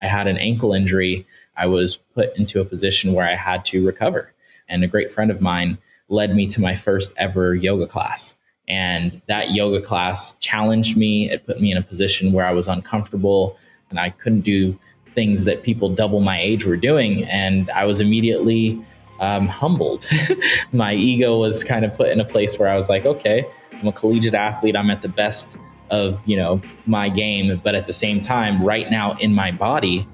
I had an ankle injury. I was put into a position where I had to recover. And a great friend of mine led me to my first ever yoga class. And that yoga class challenged me. It put me in a position where I was uncomfortable and I couldn't do things that people double my age were doing. And I was immediately humbled. My ego was kind of put in a place where I was like, okay, I'm a collegiate athlete. I'm at the best of, my game. But at the same time, right now in my body,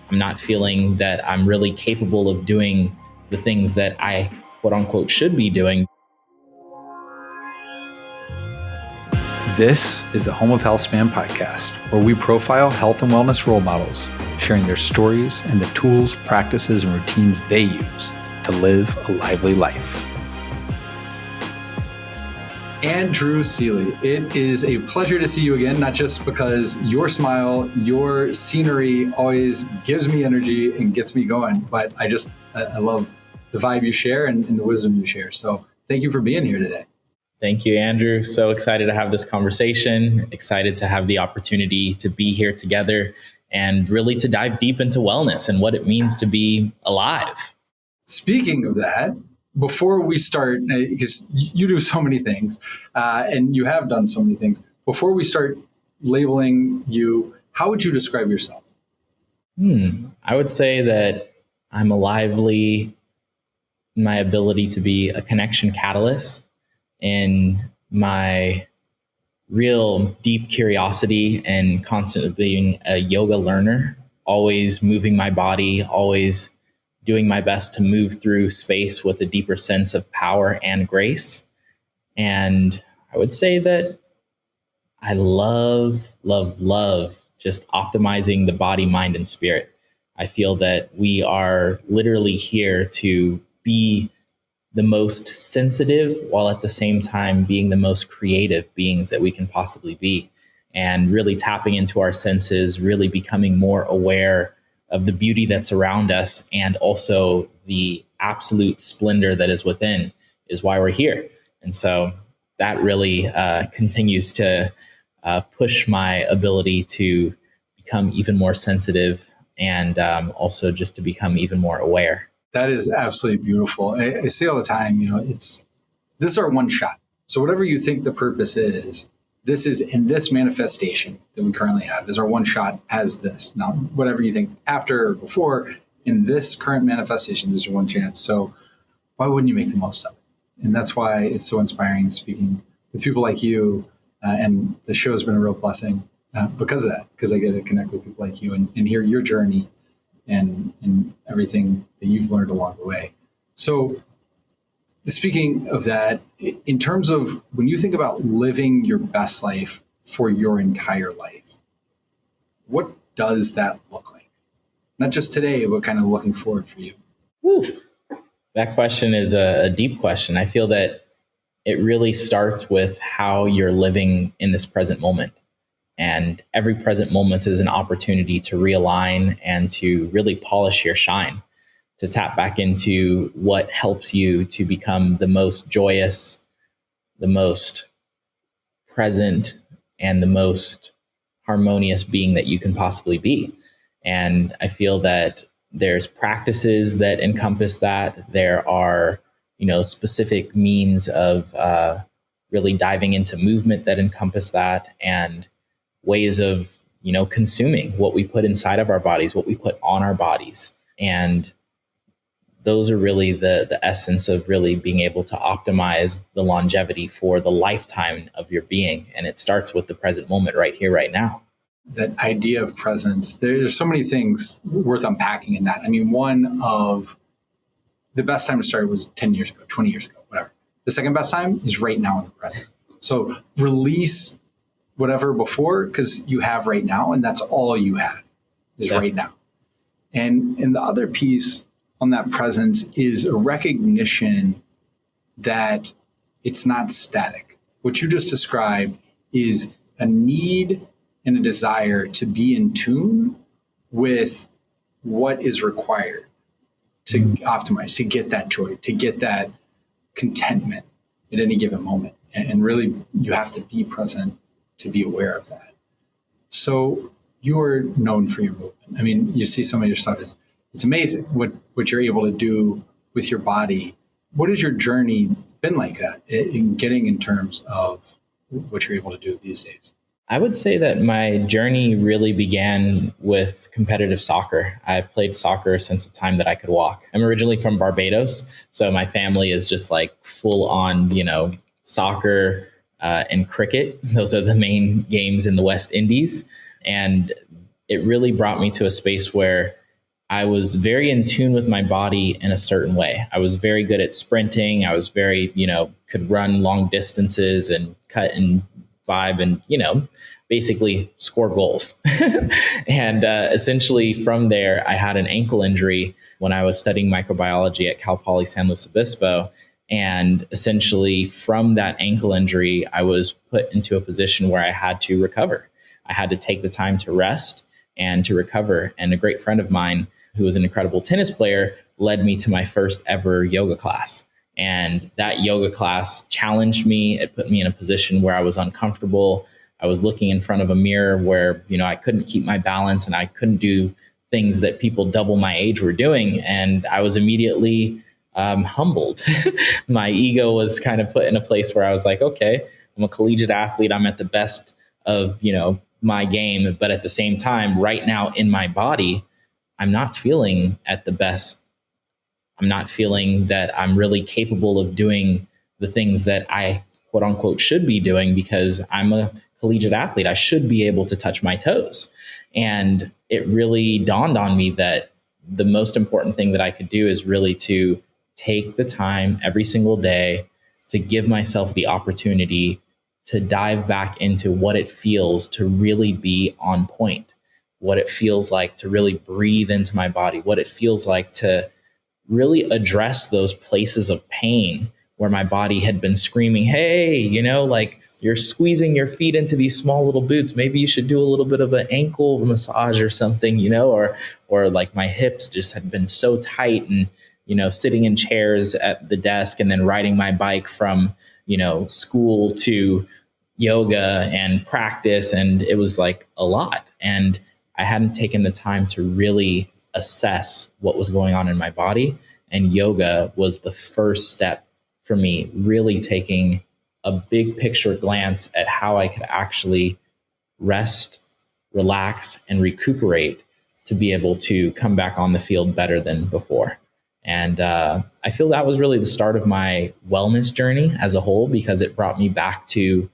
I'm not feeling that I'm really capable of doing the things that I quote unquote should be doing. This is the Home of Healthspan podcast, where we profile health and wellness role models, sharing their stories and the tools, practices, and routines they use to live a lively life. Andrew Seeley, it is a pleasure to see you again, not just because your smile, your scenery always gives me energy and gets me going, but I love the vibe you share and the wisdom you share. So thank you for being here today. Thank you, Andrew. So excited to have this conversation, excited to have the opportunity to be here together and really to dive deep into wellness and what it means to be alive. Speaking of that, before we start, because you do so many things and you have done so many things, before we start labeling you, how would you describe yourself? I would say that I'm a lively in my ability to be a connection catalyst, in my real deep curiosity and constantly being a yoga learner, always moving my body, always doing my best to move through space with a deeper sense of power and grace. And I would say that I love just optimizing the body, mind, and spirit. I feel that we are literally here to be the most sensitive while at the same time being the most creative beings that we can possibly be, and really tapping into our senses, really becoming more aware of the beauty that's around us and also the absolute splendor that is within is why we're here. And so that really continues to push my ability to become even more sensitive and also just to become even more aware. That is absolutely beautiful. I say all the time, this is our one shot. So whatever you think the purpose is, this is in this manifestation that we currently have is our one shot as this. Now, whatever you think after or before, in this current manifestation, this is your one chance. So why wouldn't you make the most of it? And that's why it's so inspiring speaking with people like you. And the show has been a real blessing because of that, because I get to connect with people like you and hear your journey and everything that you've learned along the way. So speaking of that, in terms of when you think about living your best life for your entire life, what does that look like? Not just today, but kind of looking forward for you. Whew. That question is a deep question. I feel that it really starts with how you're living in this present moment. And every present moment is an opportunity to realign and to really polish your shine, to tap back into what helps you to become the most joyous, the most present, and the most harmonious being that you can possibly be. And I feel that there's practices that encompass that. There are, specific means of really diving into movement that encompass that, and ways of, consuming what we put inside of our bodies, what we put on our bodies. And those are really the essence of really being able to optimize the longevity for the lifetime of your being. And it starts with the present moment right here, right now. That idea of presence, there's so many things worth unpacking in that. I mean, one of the best time to start was 10 years ago, 20 years ago, whatever. The second best time is right now in the present. So release whatever before, because you have right now, and that's all you have is right now. And the other piece on that presence is a recognition that it's not static. What you just described is a need and a desire to be in tune with what is required to optimize, to get that joy, to get that contentment at any given moment. And really, you have to be present to be aware of that. So you're known for your movement. I mean, you see some of your stuff, it's amazing what you're able to do with your body. What has your journey been like that in terms of what you're able to do these days? I would say that my journey really began with competitive soccer. I played soccer since the time that I could walk. I'm originally from Barbados, so my family is just like full on, soccer and cricket. Those are the main games in the West Indies. And it really brought me to a space where I was very in tune with my body in a certain way. I was very good at sprinting. I was very, could run long distances and cut and vibe and, basically score goals. And essentially from there, I had an ankle injury when I was studying microbiology at Cal Poly San Luis Obispo. And essentially from that ankle injury, I was put into a position where I had to recover. I had to take the time to rest and to recover. And a great friend of mine, who was an incredible tennis player, led me to my first ever yoga class. And that yoga class challenged me. It put me in a position where I was uncomfortable. I was looking in front of a mirror where, I couldn't keep my balance and I couldn't do things that people double my age were doing. And I was immediately humbled. My ego was kind of put in a place where I was like, okay, I'm a collegiate athlete. I'm at the best of, my game. But at the same time, right now in my body, I'm not feeling at the best. I'm not feeling that I'm really capable of doing the things that I quote unquote should be doing because I'm a collegiate athlete. I should be able to touch my toes. And it really dawned on me that the most important thing that I could do is really to take the time every single day to give myself the opportunity to dive back into what it feels to really be on point, what it feels like to really breathe into my body, what it feels like to really address those places of pain where my body had been screaming, hey, like you're squeezing your feet into these small little boots. Maybe you should do a little bit of an ankle massage or something, or like my hips just had been so tight and, sitting in chairs at the desk and then riding my bike from, school to yoga and practice. And it was like a lot. And I hadn't taken the time to really assess what was going on in my body. And yoga was the first step for me, really taking a big picture glance at how I could actually rest, relax, and recuperate to be able to come back on the field better than before. And I feel that was really the start of my wellness journey as a whole, because it brought me back to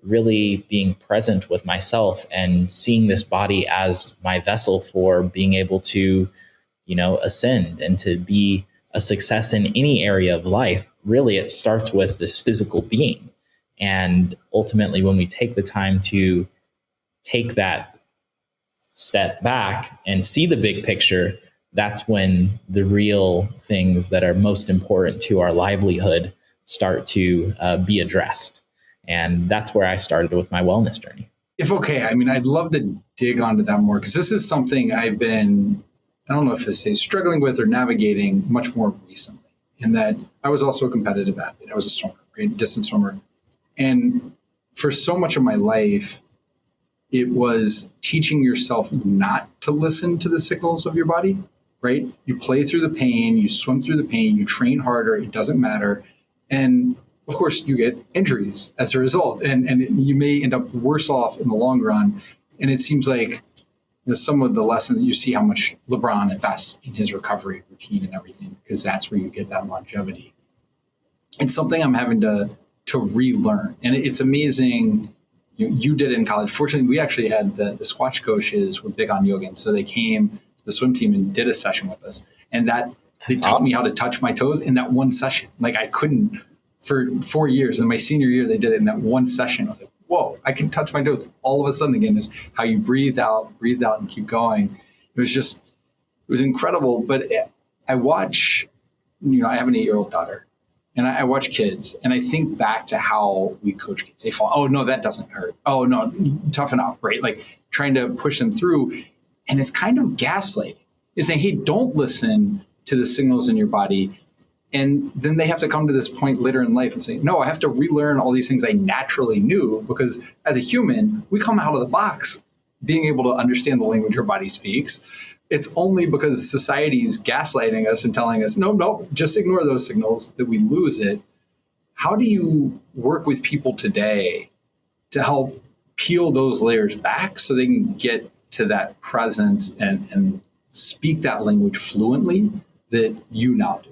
really being present with myself and seeing this body as my vessel for being able to, ascend and to be a success in any area of life. Really, it starts with this physical being. And ultimately, when we take the time to take that step back and see the big picture, that's when the real things that are most important to our livelihood start to be addressed. And that's where I started with my wellness journey. If okay, I'd love to dig onto that more, because this is something I've been, I don't know if it's struggling with or navigating much more recently, in that I was also a competitive athlete. I was a swimmer, right? Distance swimmer. And for so much of my life, it was teaching yourself not to listen to the signals of your body, right? You play through the pain, you swim through the pain, you train harder, it doesn't matter. And of course, you get injuries as a result, and you may end up worse off in the long run. And it seems like some of the lessons, you see how much LeBron invests in his recovery routine and everything, because that's where you get that longevity. It's something I'm having to relearn. And it's amazing. You did it in college. Fortunately, we actually had the squash coaches were big on yoga. And so they came to the swim team and did a session with us. And they taught me how to touch my toes in that one session. Like I couldn't for 4 years. In my senior year, they did it in that one session. I was like, whoa, I can touch my toes. All of a sudden, again, is how you breathe out and keep going. It was incredible. But I watch, I have an 8-year-old daughter, and I watch kids, and I think back to how we coach kids. They fall, oh, no, that doesn't hurt. Oh, no, toughen up, right? Like trying to push them through. And it's kind of gaslighting. It's saying, hey, don't listen to the signals in your body. And then they have to come to this point later in life and say, no, I have to relearn all these things I naturally knew, because as a human, we come out of the box being able to understand the language your body speaks. It's only because society's gaslighting us and telling us, no, just ignore those signals, that we lose it. How do you work with people today to help peel those layers back so they can get to that presence and speak that language fluently that you now do?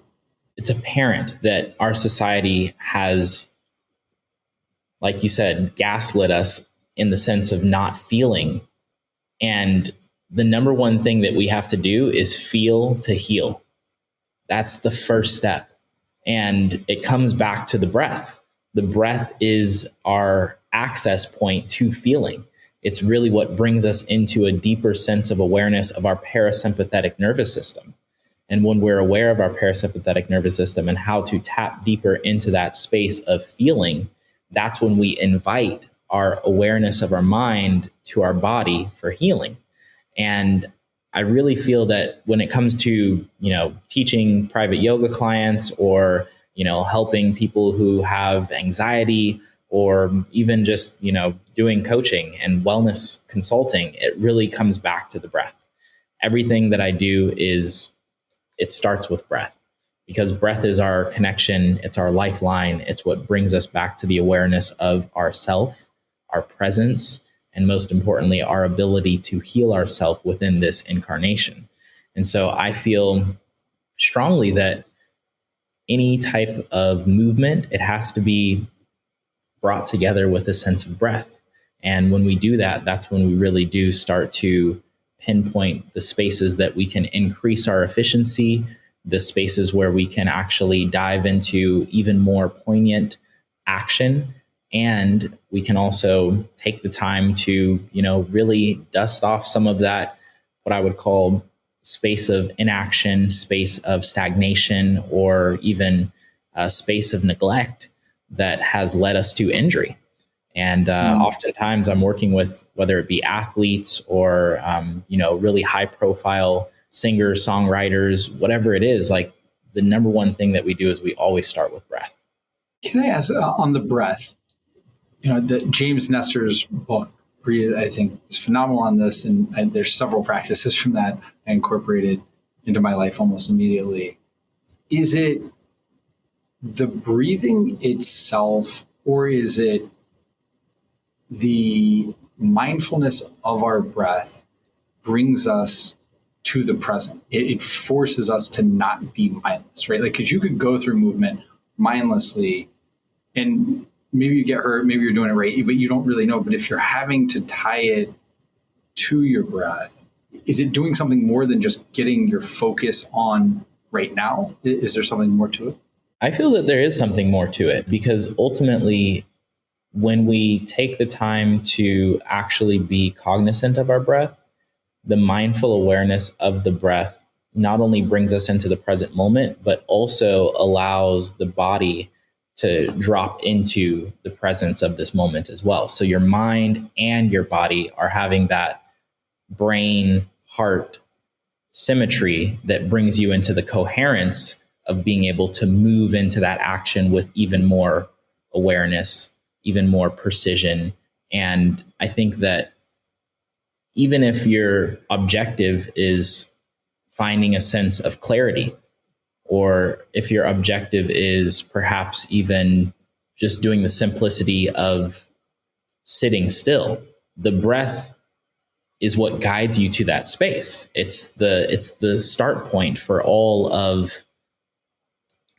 It's apparent that our society has, like you said, gaslit us in the sense of not feeling. And the number one thing that we have to do is feel to heal. That's the first step. And it comes back to the breath. The breath is our access point to feeling. It's really what brings us into a deeper sense of awareness of our parasympathetic nervous system. And when we're aware of our parasympathetic nervous system and how to tap deeper into that space of feeling, that's when we invite our awareness of our mind to our body for healing. And I really feel that when it comes to, teaching private yoga clients or, helping people who have anxiety or even just, doing coaching and wellness consulting, it really comes back to the breath. Everything that I do it starts with breath, because breath is our connection. It's our lifeline. It's what brings us back to the awareness of ourself, our presence, and most importantly, our ability to heal ourselves within this incarnation. And so I feel strongly that any type of movement, it has to be brought together with a sense of breath. And when we do that, that's when we really do start to pinpoint the spaces that we can increase our efficiency, the spaces where we can actually dive into even more poignant action. And we can also take the time to, really dust off some of that, what I would call space of inaction, space of stagnation, or even a space of neglect that has led us to injury. And oftentimes I'm working with, whether it be athletes or, really high profile singers, songwriters, whatever it is, like the number one thing that we do is we always start with breath. Can I ask on the breath, the James Nestor's book, Breathe, I think is phenomenal on this. And there's several practices from that I incorporated into my life almost immediately. Is it the breathing itself, or is it the mindfulness of our breath brings us to the present? It forces us to not be mindless, right? Like, because you could go through movement mindlessly and maybe you get hurt, maybe you're doing it right, but you don't really know. But if you're having to tie it to your breath, is it doing something more than just getting your focus on right now? Is there something more to it? I feel that there is something more to it, because ultimately, when we take the time to actually be cognizant of our breath, the mindful awareness of the breath not only brings us into the present moment, but also allows the body to drop into the presence of this moment as well. So your mind and your body are having that brain heart symmetry that brings you into the coherence of being able to move into that action with even more awareness, even more precision. And I think that even if your objective is finding a sense of clarity, or if your objective is perhaps even just doing the simplicity of sitting still, the breath is what guides you to that space. It's the start point for all of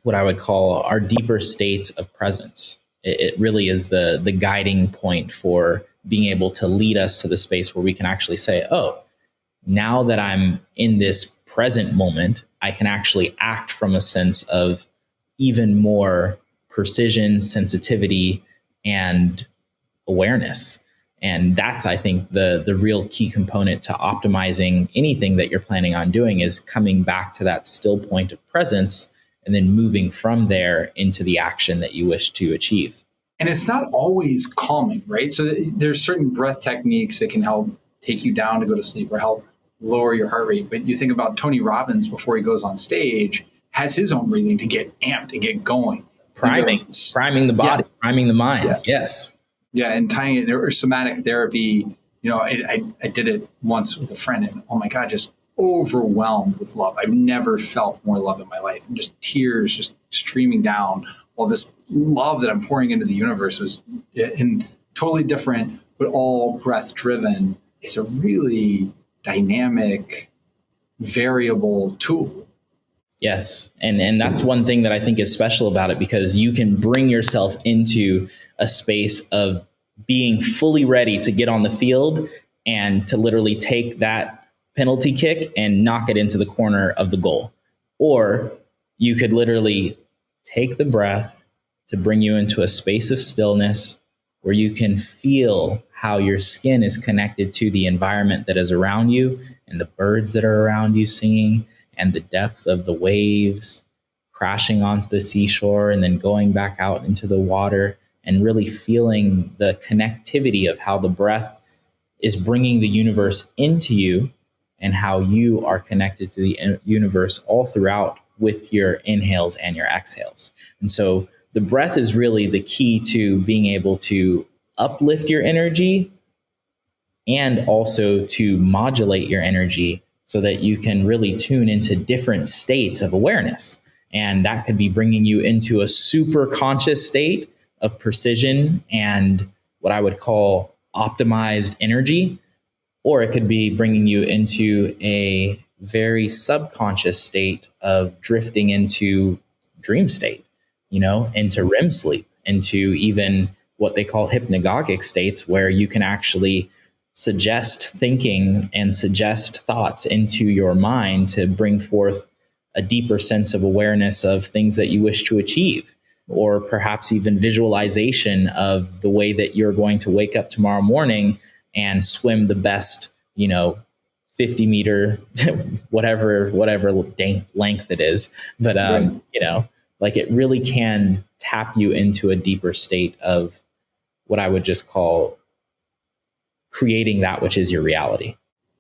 what I would call our deeper states of presence. It really is the guiding point for being able to lead us to the space where we can actually say, oh, now that I'm in this present moment, I can actually act from a sense of even more precision, sensitivity, and awareness. And that's, I think, the real key component to optimizing anything that you're planning on doing, is coming back to that still point of presence and then moving from there into the action that you wish to achieve. And it's not always calming, right? So there's certain breath techniques that can help take you down to go to sleep or help lower your heart rate. But you think about Tony Robbins before he goes on stage, has his own breathing to get amped and get going. Priming the body, priming the mind. Yeah. Yes. Yeah, and tying it, or somatic therapy I did it once with a friend, and oh my God, just overwhelmed with love. I've never felt more love in my life, and just tears just streaming down. While this love that I'm pouring into the universe was in totally different, but all breath driven. It's a really dynamic, variable tool. Yes. And that's one thing that I think is special about it, because you can bring yourself into a space of being fully ready to get on the field and to literally take that penalty kick and knock it into the corner of the goal. Or you could literally take the breath to bring you into a space of stillness where you can feel how your skin is connected to the environment that is around you and the birds that are around you singing and the depth of the waves crashing onto the seashore and then going back out into the water, and really feeling the connectivity of how the breath is bringing the universe into you and how you are connected to the universe all throughout with your inhales and your exhales. And so the breath is really the key to being able to uplift your energy and also to modulate your energy so that you can really tune into different states of awareness. And that could be bringing you into a super conscious state of precision and what I would call optimized energy, or it could be bringing you into a very subconscious state of drifting into dream state, into REM sleep, into even what they call hypnagogic states, where you can actually suggest thinking and suggest thoughts into your mind to bring forth a deeper sense of awareness of things that you wish to achieve, or perhaps even visualization of the way that you're going to wake up tomorrow morning and swim the best, 50 meter, whatever length it is. But, like it really can tap you into a deeper state of what I would just call creating that which is your reality.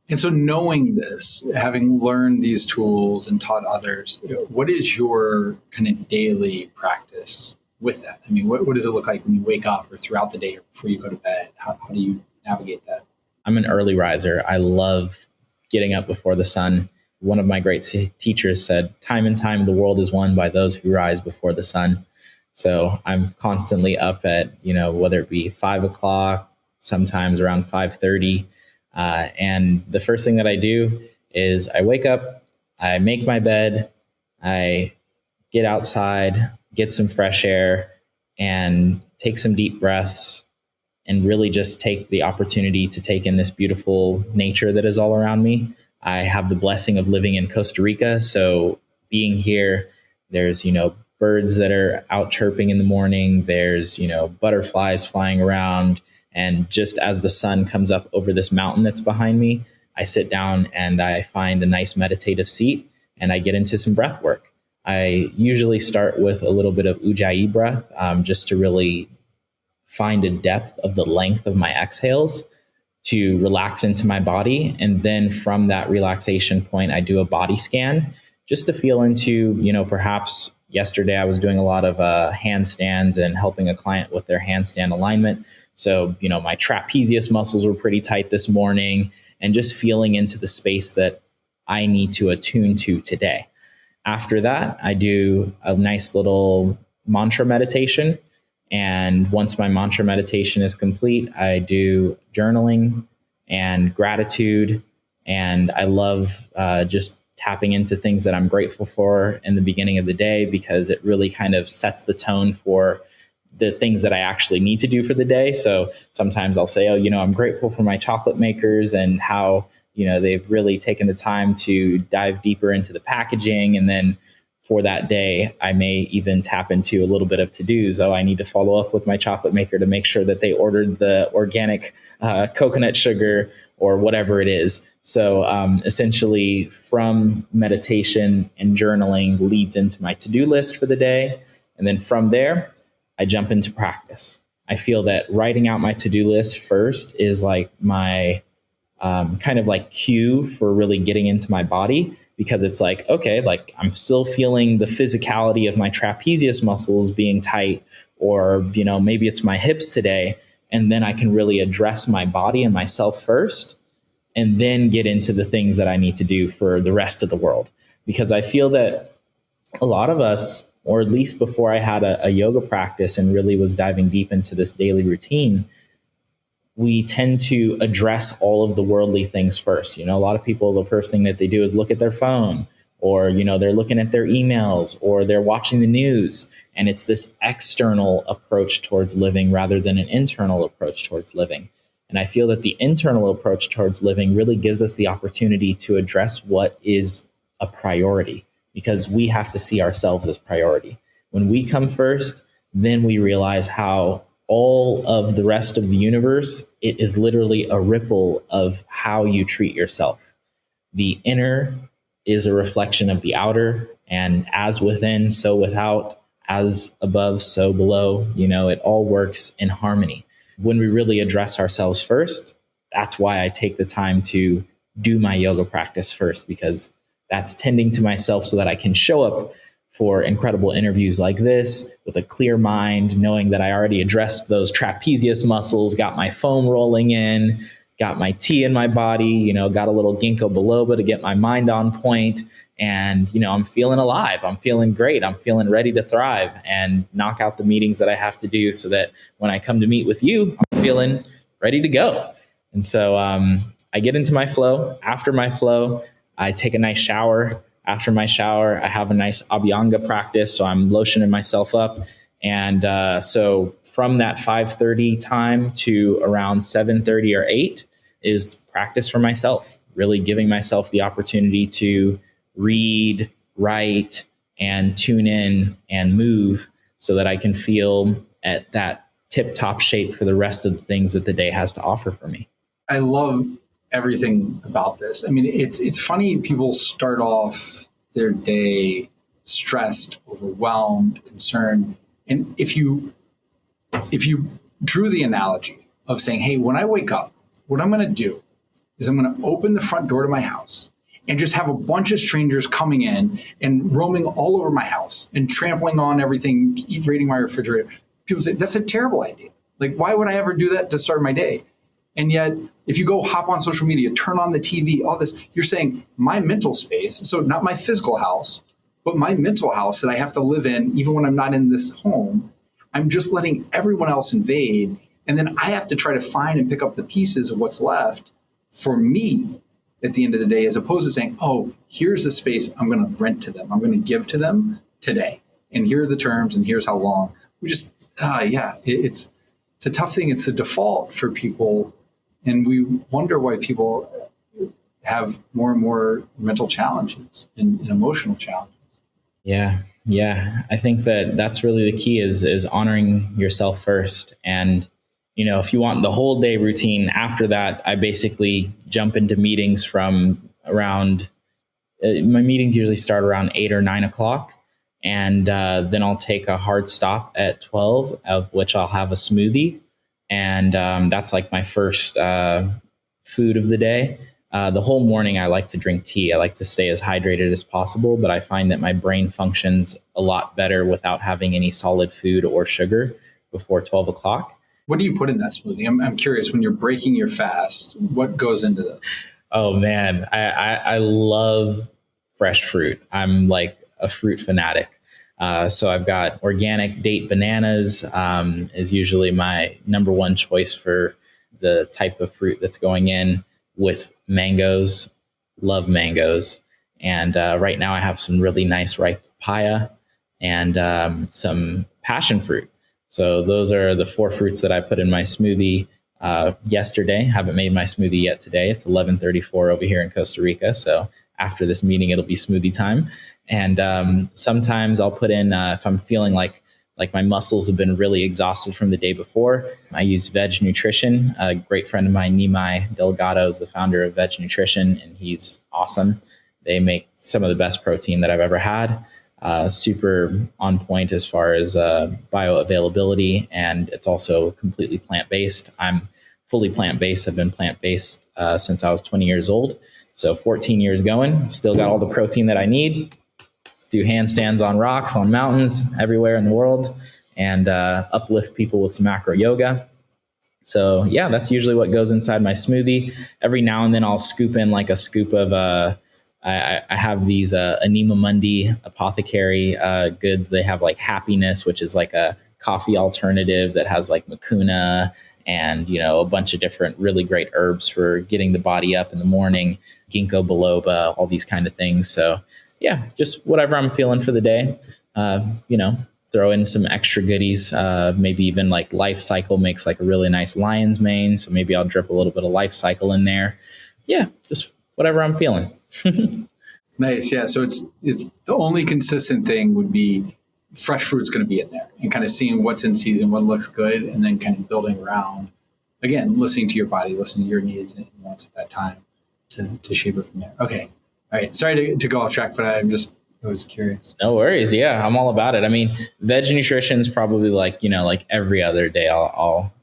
And so knowing this, having learned these tools and taught others, what is your kind of daily practice with that? I mean, what does it look like when you wake up or throughout the day or before you go to bed? How do you navigate that? I'm an early riser. I love getting up before the sun. One of my great teachers said, time and time, the world is won by those who rise before the sun. So I'm constantly up at, whether it be 5 o'clock, sometimes around 5:30. And the first thing that I do is I wake up, I make my bed, I get outside, get some fresh air, and take some deep breaths, and really just take the opportunity to take in this beautiful nature that is all around me. I have the blessing of living in Costa Rica. So being here, there's, birds that are out chirping in the morning. There's, butterflies flying around. And just as the sun comes up over this mountain that's behind me, I sit down and I find a nice meditative seat and I get into some breath work. I usually start with a little bit of ujjayi breath, just to really find a depth of the length of my exhales to relax into my body. And then from that relaxation point, I do a body scan just to feel into, perhaps yesterday I was doing a lot of handstands and helping a client with their handstand alignment. So, my trapezius muscles were pretty tight this morning, and just feeling into the space that I need to attune to today. After that, I do a nice little mantra meditation. And once my mantra meditation is complete, I do journaling and gratitude. And I love just tapping into things that I'm grateful for in the beginning of the day, because it really kind of sets the tone for the things that I actually need to do for the day. So sometimes I'll say, I'm grateful for my chocolate makers and how, they've really taken the time to dive deeper into the packaging. And then for that day, I may even tap into a little bit of to-dos. I need to follow up with my chocolate maker to make sure that they ordered the organic coconut sugar or whatever it is. So essentially from meditation and journaling leads into my to-do list for the day. And then from there, I jump into practice. I feel that writing out my to-do list first is like my kind of like cue for really getting into my body, because it's like, okay, like I'm still feeling the physicality of my trapezius muscles being tight, or, maybe it's my hips today. And then I can really address my body and myself first, and then get into the things that I need to do for the rest of the world. Because I feel that a lot of us, or at least before I had a yoga practice and really was diving deep into this daily routine, we tend to address all of the worldly things first. A lot of people, the first thing that they do is look at their phone, or, they're looking at their emails, or they're watching the news. And it's this external approach towards living rather than an internal approach towards living. And I feel that the internal approach towards living really gives us the opportunity to address what is a priority, because we have to see ourselves as priority. When we come first, then we realize how all of the rest of the universe, it is literally a ripple of how you treat yourself. The inner is a reflection of the outer, and as within, so without, as above, so below, it all works in harmony. When we really address ourselves first, that's why I take the time to do my yoga practice first, because that's tending to myself so that I can show up for incredible interviews like this with a clear mind, knowing that I already addressed those trapezius muscles, got my foam rolling in, got my tea in my body, got a little ginkgo biloba to get my mind on point. And, I'm feeling alive. I'm feeling great. I'm feeling ready to thrive and knock out the meetings that I have to do, so that when I come to meet with you, I'm feeling ready to go. And so I get into my flow. After my flow, I take a nice shower. After my shower, I have a nice Abhyanga practice. So I'm lotioning myself up. And so from that 5:30 time to around 7:30 or 8 is practice for myself, really giving myself the opportunity to read, write, and tune in and move, so that I can feel at that tip-top shape for the rest of the things that the day has to offer for me. I love everything about this. I mean, it's funny, people start off their day stressed, overwhelmed, concerned. And if you drew the analogy of saying, hey, when I wake up, what I'm going to do is I'm going to open the front door to my house and just have a bunch of strangers coming in and roaming all over my house and trampling on everything, raiding my refrigerator. People say, that's a terrible idea. Like, why would I ever do that to start my day? And yet, if you go hop on social media, turn on the TV, all this, you're saying my mental space, so not my physical house, but my mental house that I have to live in, even when I'm not in this home, I'm just letting everyone else invade. And then I have to try to find and pick up the pieces of what's left for me at the end of the day, as opposed to saying, oh, here's the space I'm going to rent to them. I'm going to give to them today. And here are the terms, and here's how long. We just, it's a tough thing. It's a default for people. And we wonder why people have more and more mental challenges and emotional challenges. Yeah. I think that that's really the key is honoring yourself first. And, if you want the whole day routine, after that, I basically jump into meetings from around, my meetings usually start around 8 or 9 o'clock. And then I'll take a hard stop at 12, of which I'll have a smoothie. And that's like my first food of the day. The whole morning, I like to drink tea. I like to stay as hydrated as possible, but I find that my brain functions a lot better without having any solid food or sugar before 12 o'clock. What do you put in that smoothie? I'm curious, when you're breaking your fast, what goes into this? Oh, man, I love fresh fruit. I'm like a fruit fanatic. So I've got organic date bananas is usually my number one choice for the type of fruit that's going in, with mangoes. Love mangoes. And right now I have some really nice ripe papaya and some passion fruit. So those are the 4 fruits that I put in my smoothie yesterday. Haven't made my smoothie yet today. It's 11:34 over here in Costa Rica. So after this meeting, it'll be smoothie time. And sometimes I'll put in, if I'm feeling like my muscles have been really exhausted from the day before, I use Veg Nutrition. A great friend of mine, Nimai Delgado, is the founder of Veg Nutrition, and he's awesome. They make some of the best protein that I've ever had. Super on point as far as bioavailability, and it's also completely plant-based. I'm fully plant-based. I've been plant-based since I was 20 years old. So 14 years going, still got all the protein that I need. Do handstands on rocks, on mountains, everywhere in the world, and uplift people with some macro yoga. So yeah, that's usually what goes inside my smoothie. Every now and then I'll scoop in like a scoop of I have these Anima Mundi apothecary goods. They have like Happiness, which is like a coffee alternative that has like Mucuna and, you know, a bunch of different really great herbs for getting the body up in the morning, ginkgo biloba, all these kind of things. So yeah, just whatever I'm feeling for the day. You know, throw in some extra goodies. Maybe even like Life Cycle makes like a really nice lion's mane. So maybe I'll drip a little bit of Life Cycle in there. Yeah, just whatever I'm feeling. Nice. Yeah. So it's the only consistent thing would be fresh fruit's going to be in there, and kind of seeing what's in season, what looks good, and then kind of building around, again, listening to your body, listening to your needs and wants at that time to shape it from there. Okay. All right. Sorry to go off track, but I was curious. No worries. Yeah, I'm all about it. I mean, veg nutrition is probably like, you know, like every other day I'll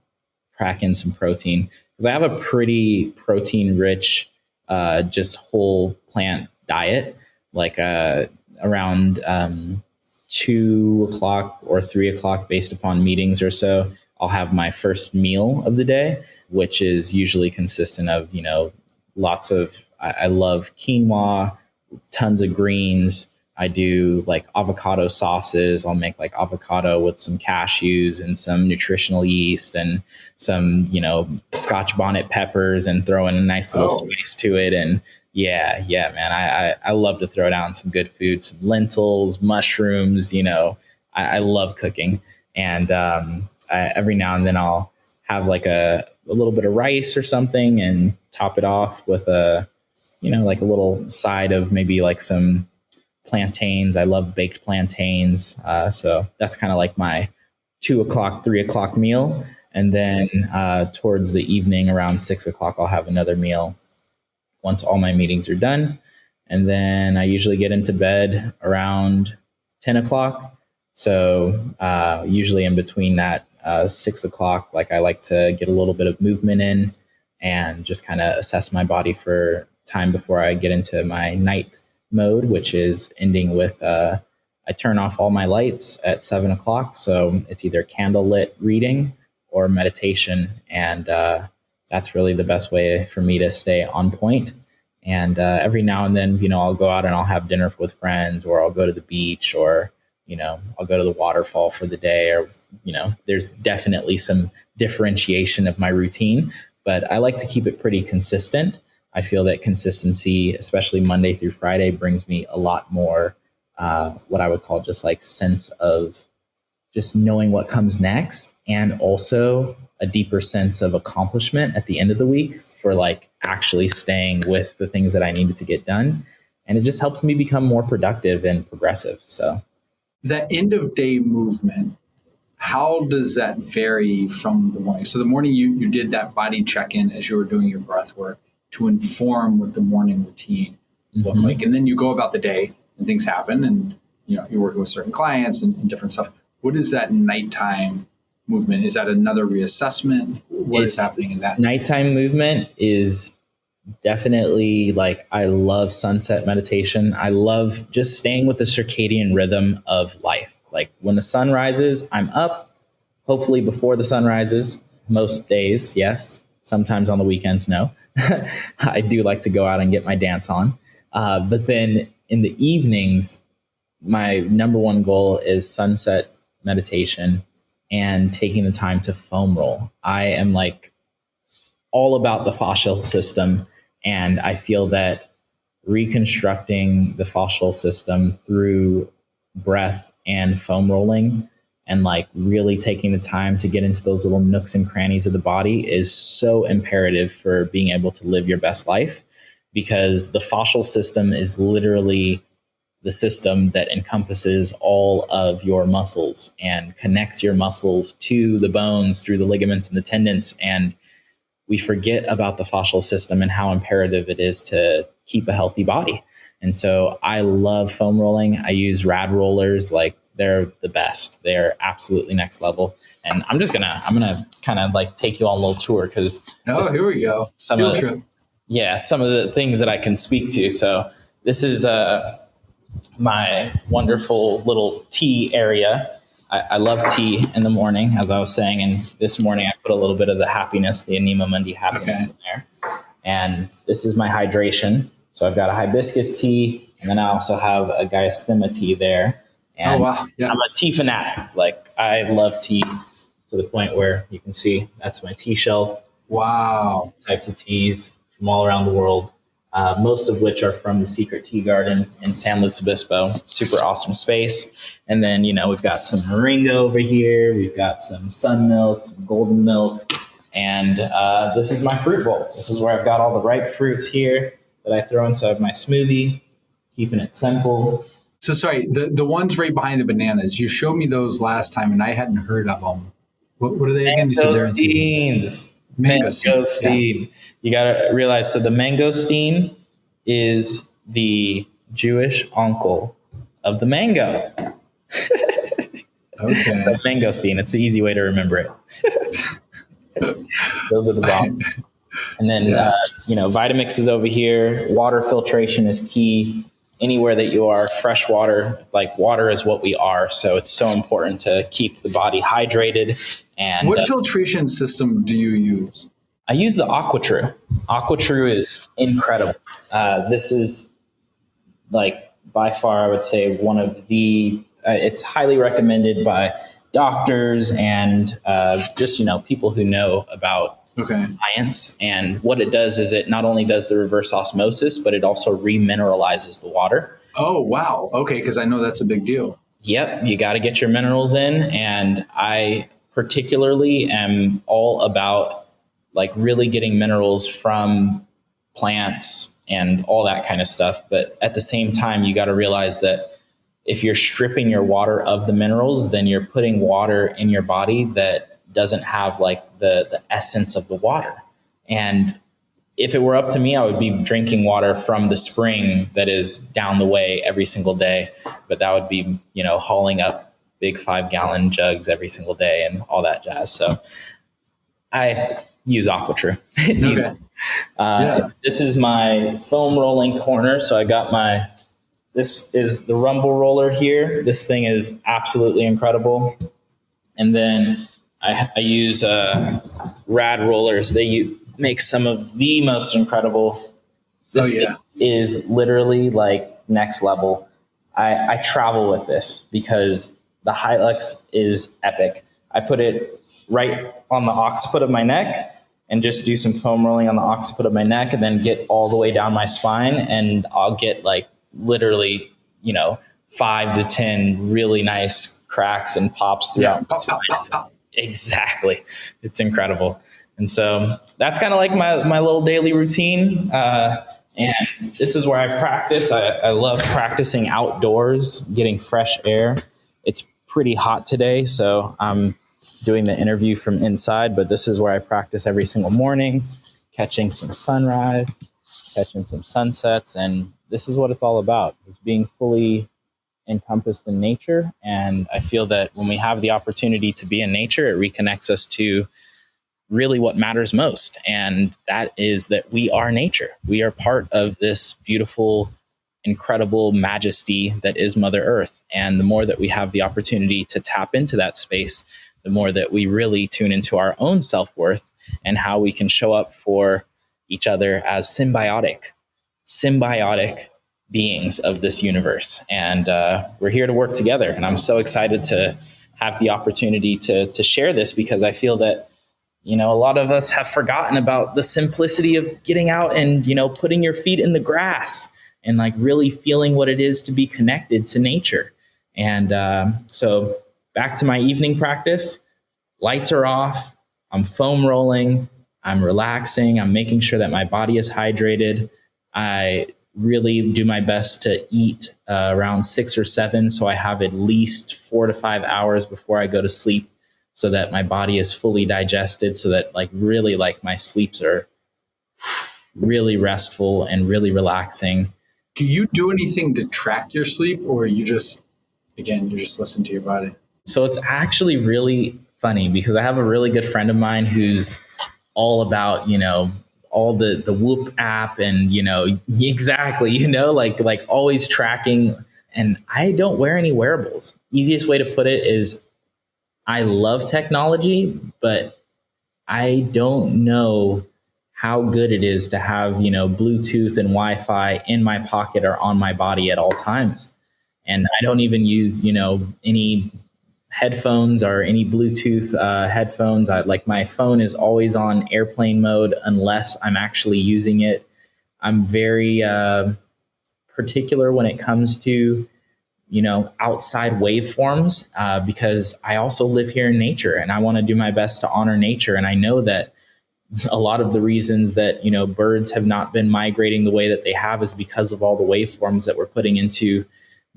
crack in some protein because I have a pretty protein rich, just whole plant diet, like around 2 o'clock or 3 o'clock based upon meetings or so. I'll have my first meal of the day, which is usually consistent of, you know, lots of, I love quinoa, tons of greens. I do like avocado sauces. I'll make like avocado with some cashews and some nutritional yeast and some, you know, Scotch bonnet peppers and throw in a nice little spice to it. And yeah, man, I love to throw down some good food, some lentils, mushrooms, you know, I love cooking. And every now and then I'll have like a little bit of rice or something and top it off with a, you know, like a little side of maybe like some plantains. I love baked plantains. So that's kind of like my 2 o'clock, 3 o'clock meal. And then towards the evening around 6 o'clock, I'll have another meal once all my meetings are done. And then I usually get into bed around 10 o'clock. So usually in between that 6 o'clock, like I like to get a little bit of movement in and just kind of assess my body for time before I get into my night mode, which is ending with I turn off all my lights at 7 o'clock. So it's either candlelit reading or meditation. And that's really the best way for me to stay on point. And every now and then, you know, I'll go out and I'll have dinner with friends, or I'll go to the beach, or, you know, I'll go to the waterfall for the day, or, you know, there's definitely some differentiation of my routine, but I like to keep it pretty consistent. I feel that consistency, especially Monday through Friday, brings me a lot more, what I would call just like sense of just knowing what comes next, and also a deeper sense of accomplishment at the end of the week for like actually staying with the things that I needed to get done. And it just helps me become more productive and progressive. So that end of day movement, how does that vary from the morning? So the morning you did that body check-in as you were doing your breath work to inform what the morning routine looked like. And then you go about the day and things happen, and you know, you're working with certain clients and different stuff. What is that nighttime movement? Is that another reassessment? What is happening in that? Nighttime movement is definitely like, I love sunset meditation. I love just staying with the circadian rhythm of life. Like when the sun rises, I'm up, hopefully before the sun rises. Most days, yes. Sometimes on the weekends, no. I do like to go out and get my dance on. But then in the evenings, my number one goal is sunset meditation and taking the time to foam roll. I am like all about the fascial system. And I feel that reconstructing the fascial system through breath and foam rolling, and like really taking the time to get into those little nooks and crannies of the body, is so imperative for being able to live your best life, because the fascial system is literally the system that encompasses all of your muscles and connects your muscles to the bones through the ligaments and the tendons. And we forget about the fascial system and how imperative it is to keep a healthy body. And so I love foam rolling. I use rad rollers. Like, they're the best. They're absolutely next level. And I'm gonna kind of like take you on a little tour, because here we go. Some of the things that I can speak to. So this is my wonderful little tea area. I love tea in the morning, as I was saying. And this morning I put a little bit of the happiness, the Anima Mundi happiness in there. And this is my hydration. So I've got a hibiscus tea, and then I also have a Gaiasthema tea there. And wow. Yeah. I'm a tea fanatic. Like, I love tea to the point where you can see that's my tea shelf. Wow. Types of teas from all around the world, most of which are from the Secret Tea Garden in San Luis Obispo. Super awesome space. And then, we've got some moringa over here. We've got some sun milk, some golden milk. And this is my fruit bowl. This is where I've got all the ripe fruits here that I throw inside my smoothie, keeping it simple. So sorry, the ones right behind the bananas, you showed me those last time and I hadn't heard of them. What are they again? You said they're in season. Mangosteen. Yeah. You got to realize, so the mangosteen is the Jewish uncle of the mango. Okay. So mangosteen, it's an easy way to remember it. Those are the bomb. And then, Vitamix is over here. Water filtration is key. Anywhere that you are, fresh water, like water is what we are. So it's so important to keep the body hydrated. And what filtration system do you use? I use the AquaTrue. AquaTrue is incredible. This is like by far, I would say, one of the, it's highly recommended by doctors and just, people who know about science. And what it does is it not only does the reverse osmosis, but it also remineralizes the water. Oh, wow. Okay. Because I know that's a big deal. Yep. You got to get your minerals in. And I particularly am all about like really getting minerals from plants and all that kind of stuff. But at the same time, you got to realize that if you're stripping your water of the minerals, then you're putting water in your body that doesn't have like the essence of the water. And if it were up to me, I would be drinking water from the spring that is down the way every single day. But that would be, hauling up big 5-gallon jugs every single day and all that jazz. So I use AquaTrue. It's easy. This is my foam rolling corner. So I got this is the rumble roller here. This thing is absolutely incredible. And then I use rad rollers. They make some of the most incredible. This is literally like next level. I travel with this because the Hilux is epic. I put it right on the occiput of my neck and just do some foam rolling on the occiput of my neck and then get all the way down my spine. And I'll get like literally, 5 to 10 really nice cracks and pops throughout my spine. Pop. Exactly. It's incredible. And so that's kind of like my little daily routine. And this is where I practice. I love practicing outdoors, getting fresh air. It's pretty hot today, so I'm doing the interview from inside, but this is where I practice every single morning, catching some sunrise, catching some sunsets. And this is what it's all about, is being fully encompassed in nature. And I feel that when we have the opportunity to be in nature, it reconnects us to really what matters most. And that is that we are nature. We are part of this beautiful, incredible majesty that is Mother Earth. And the more that we have the opportunity to tap into that space, the more that we really tune into our own self-worth and how we can show up for each other as symbiotic beings of this universe. And we're here to work together. And I'm so excited to have the opportunity to share this, because I feel that, a lot of us have forgotten about the simplicity of getting out and, putting your feet in the grass and like really feeling what it is to be connected to nature. And so back to my evening practice, lights are off, I'm foam rolling, I'm relaxing, I'm making sure that my body is hydrated. I really do my best to eat around 6 or 7. So I have at least 4 to 5 hours before I go to sleep, so that my body is fully digested, so that really my sleeps are really restful and really relaxing. Do you do anything to track your sleep, or you're just listening to your body? So it's actually really funny, because I have a really good friend of mine who's all about, all the Whoop app and, exactly, like always tracking. And I don't wear any wearables. Easiest way to put it is I love technology, but I don't know how good it is to have, Bluetooth and Wi-Fi in my pocket or on my body at all times. And I don't even use, any headphones or any Bluetooth headphones. Like my phone is always on airplane mode unless I'm actually using it. I'm very particular when it comes to outside waveforms because I also live here in nature and I want to do my best to honor nature. And I know that a lot of the reasons that birds have not been migrating the way that they have is because of all the waveforms that we're putting into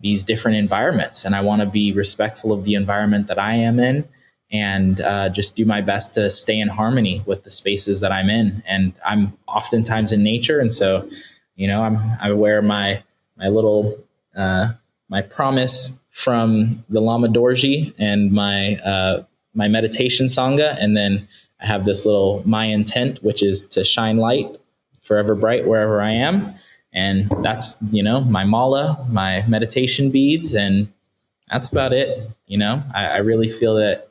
these different environments. And I want to be respectful of the environment that I am in and just do my best to stay in harmony with the spaces that I'm in. And I'm oftentimes in nature, and so I wear my little my promise from the Lama Dorji and my meditation sangha, and then I have this little my intent, which is to shine light forever bright wherever I am. And that's, my mala, my meditation beads, and that's about it. I really feel that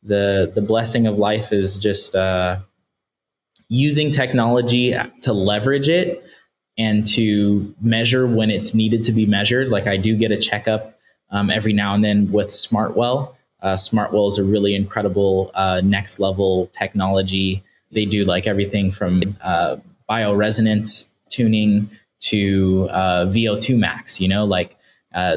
the blessing of life is just using technology to leverage it and to measure when it's needed to be measured. Like I do get a checkup every now and then with Smartwell. Smartwell is a really incredible next level technology. They do like everything from bioresonance tuning to VO2 max,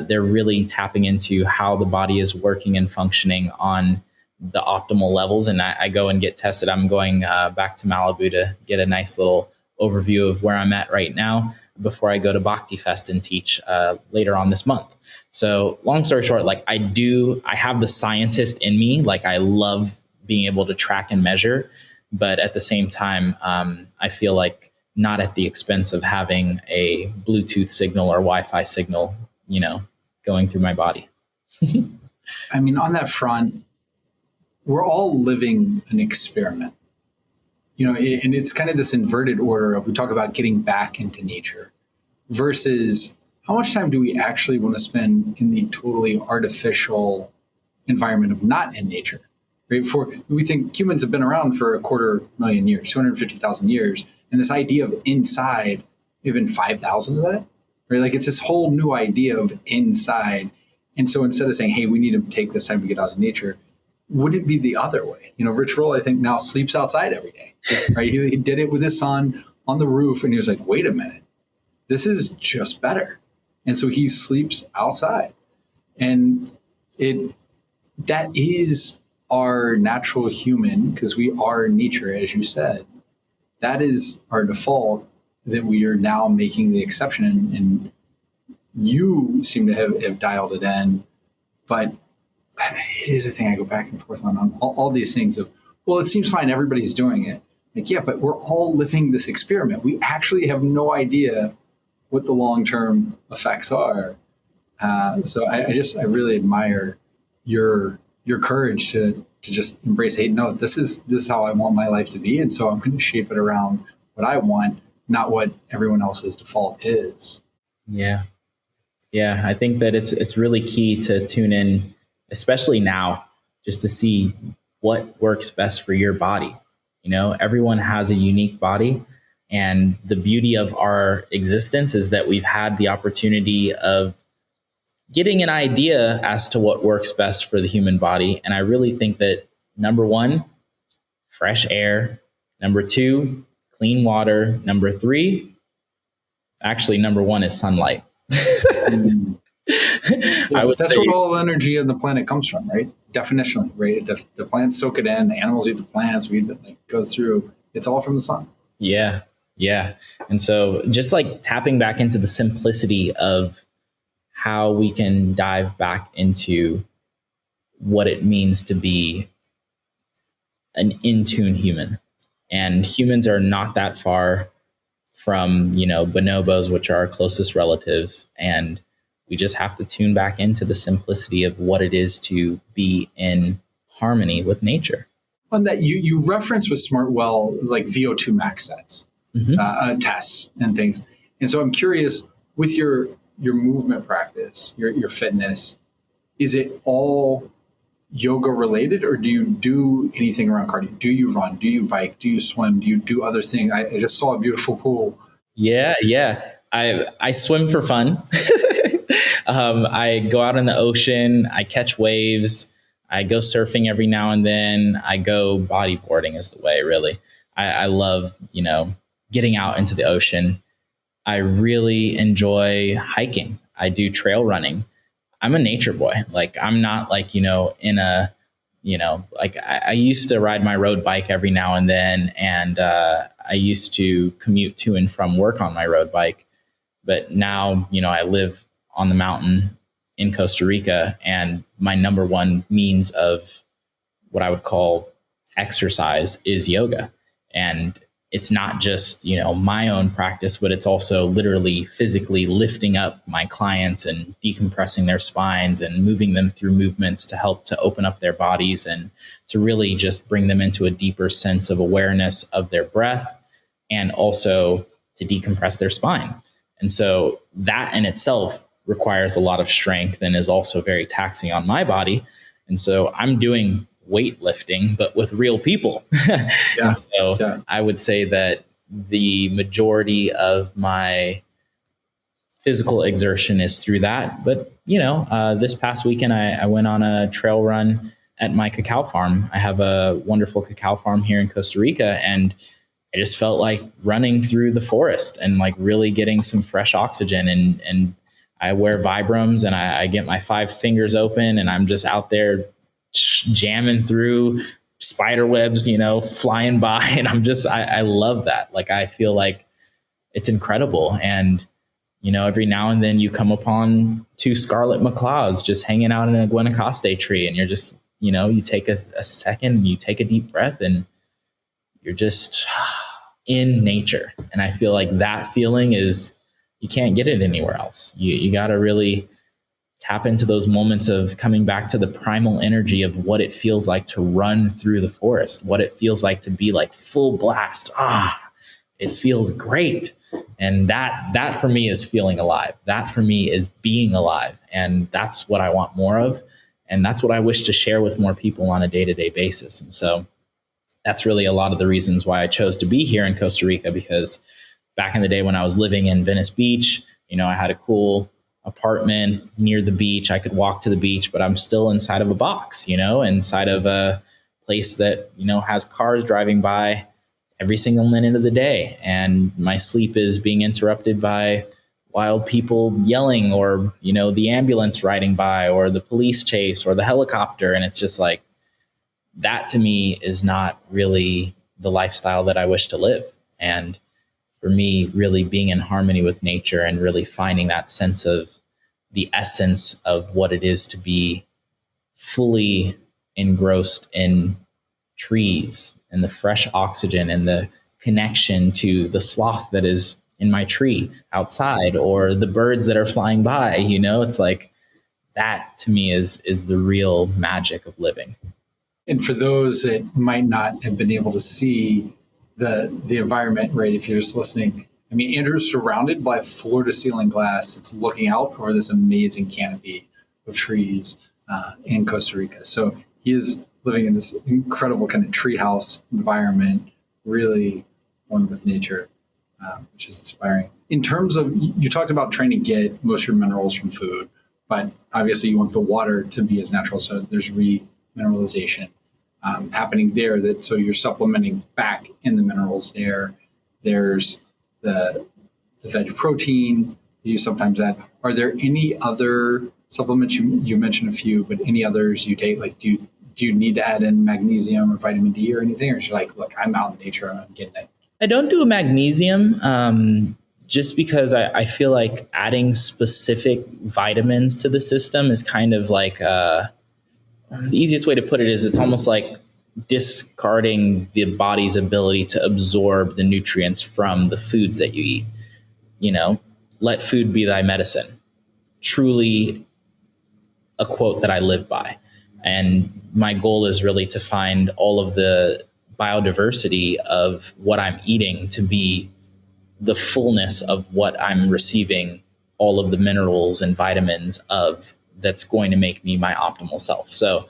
they're really tapping into how the body is working and functioning on the optimal levels. And I go and get tested. I'm going back to Malibu to get a nice little overview of where I'm at right now before I go to Bhakti Fest and teach later on this month. So long story short, like I have the scientist in me. Like I love being able to track and measure, but at the same time, I feel like not at the expense of having a Bluetooth signal or Wi-Fi signal, going through my body. I mean, on that front, we're all living an experiment, and it's kind of this inverted order of we talk about getting back into nature versus how much time do we actually want to spend in the totally artificial environment of not in nature, right? We think humans have been around for 250,000 years, 250,000 years. And this idea of inside, even 5,000 of that, right? Like it's this whole new idea of inside. And so instead of saying, hey, we need to take this time to get out of nature, would it be the other way? Rich Roll, I think now sleeps outside every day, right? He did it with his son on the roof and he was like, wait a minute, this is just better. And so he sleeps outside. And that is our natural human, because we are nature, as you said. That is our default, that we are now making the exception. And you seem to have dialed it in. But it is a thing I go back and forth on all these things of, well, it seems fine, everybody's doing it. Like, yeah, but we're all living this experiment. We actually have no idea what the long-term effects are. So I really admire your courage to just embrace, hey, no, this is how I want my life to be. And so I'm going to shape it around what I want, not what everyone else's default is. Yeah. Yeah. I think that it's really key to tune in, especially now, just to see what works best for your body. Everyone has a unique body. And the beauty of our existence is that we've had the opportunity of getting an idea as to what works best for the human body. And I really think that number one, fresh air. Number two, clean water. Number three, actually, number one is sunlight. That's where all the energy on the planet comes from, right? Definitionally, right? The plants soak it in, the animals eat the plants, we go through. It's all from the sun. Yeah. Yeah. And so just like tapping back into the simplicity of how we can dive back into what it means to be an in-tune human. And humans are not that far from, bonobos, which are our closest relatives. And we just have to tune back into the simplicity of what it is to be in harmony with nature. On that, you reference with Smartwell, like VO2 max sets, tests and things. And so I'm curious, with your movement practice, your fitness, is it all yoga related, or do you do anything around cardio? Do you run? Do you bike? Do you swim? Do you do other things? I just saw a beautiful pool. Yeah. I swim for fun. I go out in the ocean. I catch waves. I go surfing every now and then. I go bodyboarding is the way, really. I love, getting out into the ocean. I really enjoy hiking. I do trail running. I'm a nature boy. Like I'm not like, in a, like I used to ride my road bike every now and then. And I used to commute to and from work on my road bike. But now, I live on the mountain in Costa Rica, and my number one means of what I would call exercise is yoga. And it's not just, my own practice, but it's also literally physically lifting up my clients and decompressing their spines and moving them through movements to help to open up their bodies and to really just bring them into a deeper sense of awareness of their breath and also to decompress their spine. And so that in itself requires a lot of strength and is also very taxing on my body. And so I'm doing weightlifting, but with real people. Yeah. So yeah. I would say that the majority of my physical exertion is through that. But, this past weekend, I went on a trail run at my cacao farm. I have a wonderful cacao farm here in Costa Rica, and I just felt like running through the forest and like really getting some fresh oxygen. And I wear Vibrams and I get my 5 fingers open and I'm just out there jamming through spider webs, flying by. And I love that. Like, I feel like it's incredible. And, every now and then you come upon 2 scarlet macaws just hanging out in a Guanacaste tree. And you're just, you take a second and you take a deep breath and you're just in nature. And I feel like that feeling you can't get it anywhere else. You got to really tap into those moments of coming back to the primal energy of what it feels like to run through the forest, what it feels like to be like full blast. It feels great. And that for me is feeling alive. That for me is being alive. And that's what I want more of. And that's what I wish to share with more people on a day-to-day basis. And so that's really a lot of the reasons why I chose to be here in Costa Rica, because back in the day when I was living in Venice Beach, I had a cool apartment near the beach. I could walk to the beach, but I'm still inside of a box, inside of a place that, has cars driving by every single minute of the day. And my sleep is being interrupted by wild people yelling or, the ambulance riding by or the police chase or the helicopter. And it's just like, that to me is not really the lifestyle that I wish to live. And for me, really being in harmony with nature and really finding that sense of the essence of what it is to be fully engrossed in trees and the fresh oxygen and the connection to the sloth that is in my tree outside or the birds that are flying by, it's like that to me is the real magic of living. And for those that might not have been able to see the environment, right, if you're just listening, I mean, Andrew's surrounded by floor to ceiling glass. It's looking out over this amazing canopy of trees in Costa Rica. So he is living in this incredible kind of treehouse environment, really one with nature, which is inspiring. In terms of, you talked about trying to get most of your minerals from food, but obviously you want the water to be as natural. So there's remineralization happening there. So you're supplementing back in the minerals there. There's the veg protein that you sometimes add. Are there any other supplements? You mentioned a few, but any others you take? Like, do you need to add in magnesium or vitamin D or anything? Or is you like, look, I'm out in nature and I'm getting it? I don't do a magnesium just because I feel like adding specific vitamins to the system is kind of like the easiest way to put it is it's almost like discarding the body's ability to absorb the nutrients from the foods that you eat. Let food be thy medicine. Truly a quote that I live by. And my goal is really to find all of the biodiversity of what I'm eating to be the fullness of what I'm receiving, all of the minerals and vitamins of that's going to make me my optimal self. So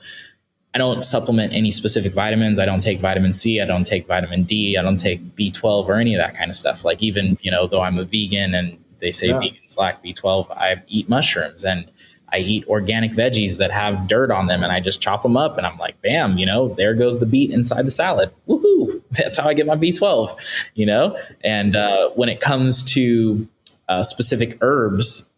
I don't supplement any specific vitamins. I don't take vitamin C. I don't take vitamin D. I don't take B12 or any of that kind of stuff. Like even, though I'm a vegan and they say vegans lack B12, I eat mushrooms and I eat organic veggies that have dirt on them, and I just chop them up and I'm like, bam, there goes the beet inside the salad. Woohoo. That's how I get my B12, and when it comes to specific herbs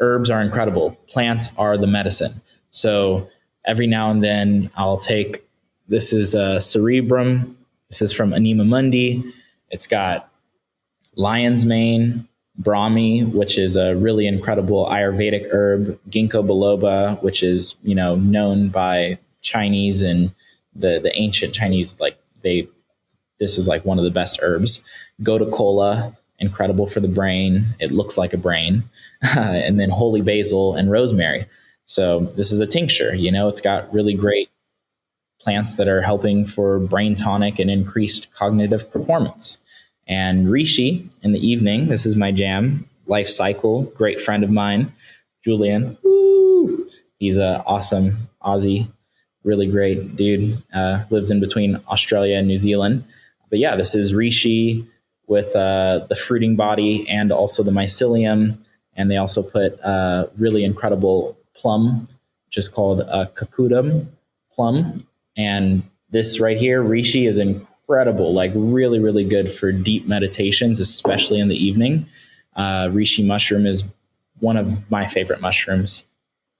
are incredible. Plants are the medicine. So every now and then I'll take, this is a cerebrum. This is from Anima Mundi. It's got lion's mane, brahmi, which is a really incredible Ayurvedic herb, ginkgo biloba, which is, known by Chinese and the ancient Chinese, this is like one of the best herbs. Gotu kola, incredible for the brain. It looks like a brain. And then holy basil and rosemary. So this is a tincture, it's got really great plants that are helping for brain tonic and increased cognitive performance. And reishi in the evening, this is my jam. Life Cycle, great friend of mine, Julian. Woo! He's an awesome Aussie, really great dude. Lives in between Australia and New Zealand. But yeah, this is reishi with the fruiting body and also the mycelium. And they also put really incredible plum, which is called kakudam plum. And this right here, reishi, is incredible, like really, really good for deep meditations, especially in the evening. Reishi mushroom is one of my favorite mushrooms,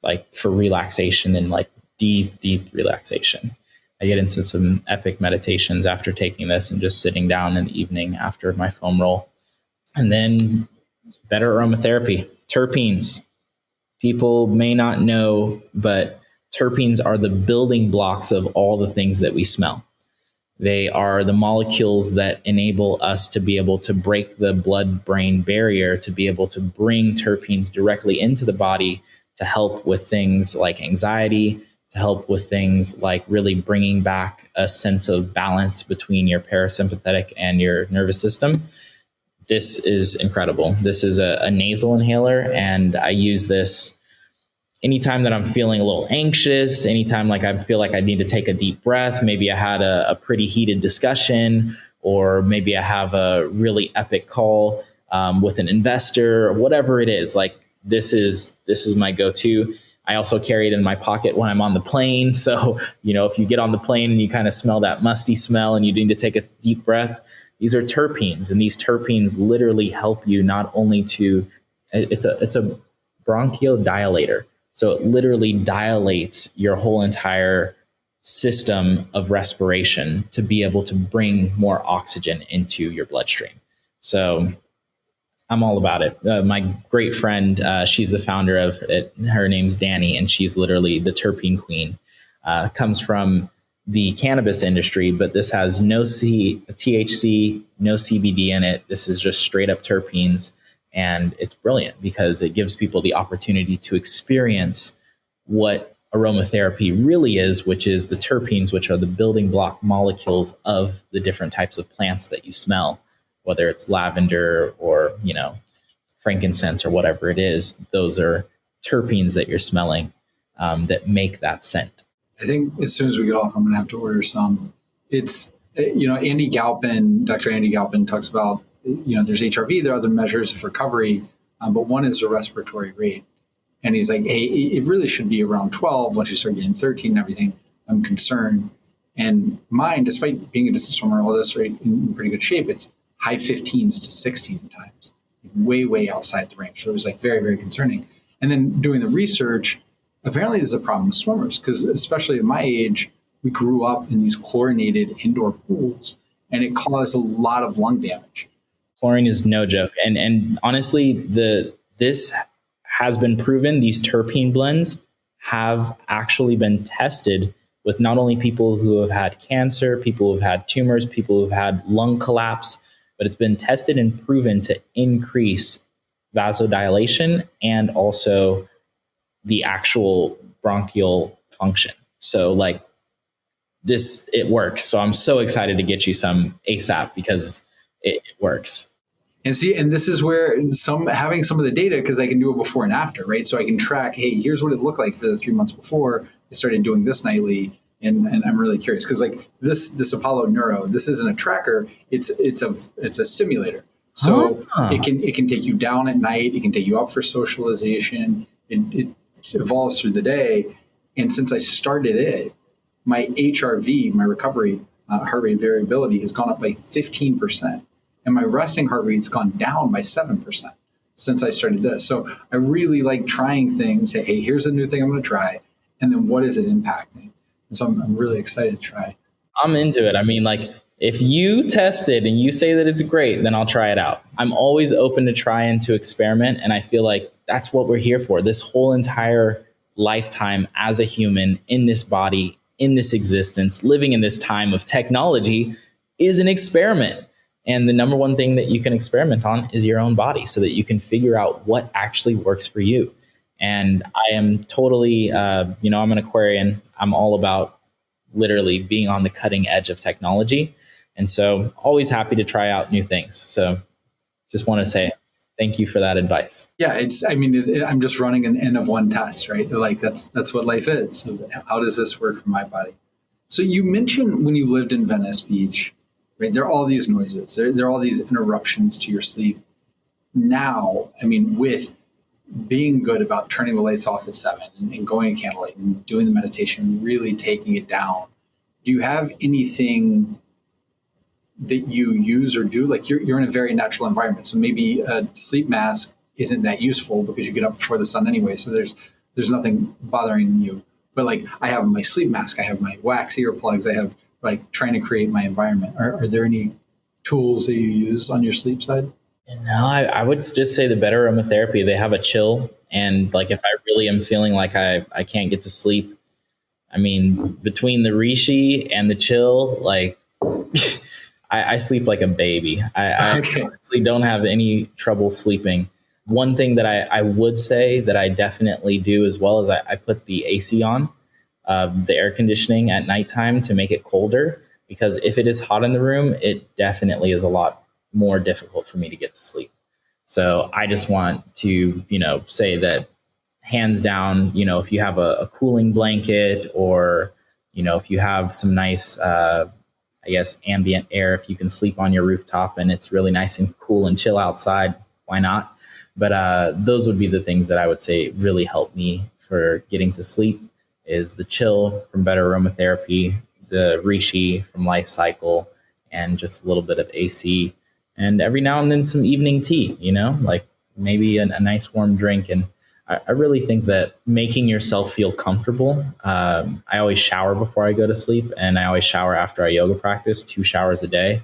like for relaxation and like deep, deep relaxation. I get into some epic meditations after taking this and just sitting down in the evening after my foam roll. And then better aromatherapy, terpenes. People may not know, but terpenes are the building blocks of all the things that we smell. They are the molecules that enable us to be able to break the blood-brain barrier, to be able to bring terpenes directly into the body to help with things like anxiety, to help with things like really bringing back a sense of balance between your parasympathetic and your nervous system. This is incredible. This is a nasal inhaler, and I use this anytime that I'm feeling a little anxious, anytime like I feel like I need to take a deep breath. Maybe I had a pretty heated discussion, or maybe I have a really epic call with an investor, or whatever it is. Like this is my go-to. I also carry it in my pocket when I'm on the plane. So, if you get on the plane and you kind of smell that musty smell and you need to take a deep breath, these are terpenes, and these terpenes literally help you not only to, it's a bronchodilator. So it literally dilates your whole entire system of respiration to be able to bring more oxygen into your bloodstream. So I'm all about it. My great friend, she's the founder of it. Her name's Danny, and she's literally the terpene queen. Comes from the cannabis industry, but this has no THC, no CBD in it. This is just straight up terpenes. And it's brilliant because it gives people the opportunity to experience what aromatherapy really is, which is the terpenes, which are the building block molecules of the different types of plants that you smell, whether it's lavender or, frankincense or whatever it is. Those are terpenes that you're smelling that make that scent. I think as soon as we get off, I'm going to have to order some. It's, Andy Galpin, Dr. Andy Galpin talks about, there's HRV, there are other measures of recovery, but one is the respiratory rate. And he's like, hey, it really should be around 12. Once you start getting 13 and everything, I'm concerned. And mine, despite being a distance swimmer, all this right in pretty good shape, it's high 15s to 16 at times, way, way outside the range. So it was like very, very concerning. And then doing the research, apparently there's a problem with swimmers because especially at my age, we grew up in these chlorinated indoor pools and it caused a lot of lung damage. Chlorine is no joke. And honestly, this has been proven. These terpene blends have actually been tested with not only people who have had cancer, people who've had tumors, people who've had lung collapse, but it's been tested and proven to increase vasodilation and also the actual bronchial function. So like this, it works. So I'm so excited to get you some ASAP because it works. And see, and this is where having some of the data, because I can do it before and after, right? So I can track, hey, here's what it looked like for the 3 months before I started doing this nightly. And I'm really curious because like this Apollo Neuro, this isn't a tracker. It's a stimulator. So it can take you down at night. It can take you out for socialization. It evolves through the day. And since I started it, my HRV, my recovery heart rate variability, has gone up by 15%, and my resting heart rate's gone down by 7% since I started this. So I really like trying things. Say, hey, here's a new thing I'm going to try, and then what is it impacting? And so I'm really excited to try. I'm into it. I mean, like, if you test it and you say that it's great, then I'll try it out. I'm always open to try and to experiment. And I feel like that's what we're here for. This whole entire lifetime as a human in this body, in this existence, living in this time of technology is an experiment. And the number one thing that you can experiment on is your own body so that you can figure out what actually works for you. And I am totally, I'm an Aquarian. I'm all about literally being on the cutting edge of technology. And so always happy to try out new things. So just want to say thank you for that advice. Yeah, I'm just running an N of one test, right? Like that's what life is. So how does this work for my body? So you mentioned when you lived in Venice Beach, right? There are all these noises. There are all these interruptions to your sleep. Now, I mean, with being good about turning the lights off at 7 and going to candlelight and doing the meditation, really taking it down, do you have anything that you use or do? Like you're in a very natural environment. So maybe a sleep mask isn't that useful because you get up before the sun anyway. So there's nothing bothering you. But like I have my sleep mask, I have my wax earplugs, I have like trying to create my environment. Are there any tools that you use on your sleep side? No, I would just say the better aromatherapy. They have a chill. And like if I really am feeling like I can't get to sleep, I mean, between the Rishi and the chill, like I sleep like a baby. I honestly don't have any trouble sleeping. One thing that I would say that I definitely do as well is I put the AC on, the air conditioning at nighttime to make it colder, because if it is hot in the room, it definitely is a lot more difficult for me to get to sleep. So I just want to, say that hands down, if you have a cooling blanket or, if you have some nice, ambient air, if you can sleep on your rooftop and it's really nice and cool and chill outside, why not? But those would be the things that I would say really help me for getting to sleep is the chill from better aromatherapy, the Rishi from Life Cycle, and just a little bit of AC. And every now and then some evening tea, like maybe a nice warm drink. And I really think that making yourself feel comfortable. I always shower before I go to sleep, and I always shower after I yoga practice, 2 showers a day.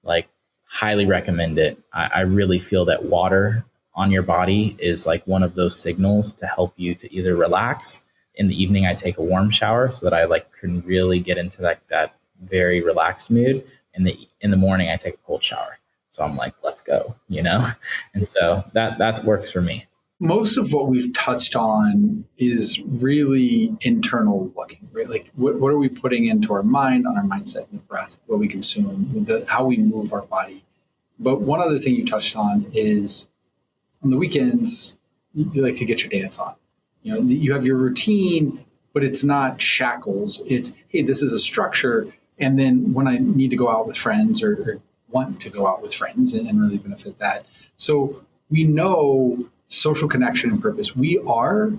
Like, highly recommend it. I really feel that water on your body is like one of those signals to help you to either relax. In the evening, I take a warm shower so that I can really get into that very relaxed mood. In the morning, I take a cold shower. So I'm like, let's go, And so that works for me. Most of what we've touched on is really internal looking, right? Like what are we putting into our mind, on our mindset, and the breath, what we consume, how we move our body. But one other thing you touched on is on the weekends, you like to get your dance on. You have your routine, but it's not shackles. It's, hey, this is a structure. And then when I need to go out with friends or want to go out with friends and really benefit that. So we know social connection and purpose. We are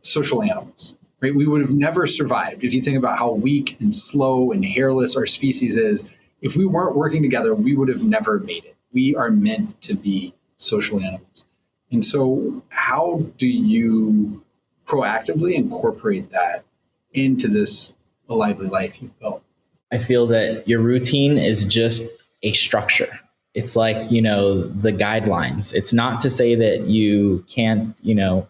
social animals, right? We would have never survived. If you think about how weak and slow and hairless our species is, if we weren't working together, we would have never made it. We are meant to be social animals. And so how do you proactively incorporate that into this lively life you've built? I feel that your routine is just a structure. It's like, the guidelines. It's not to say that you can't,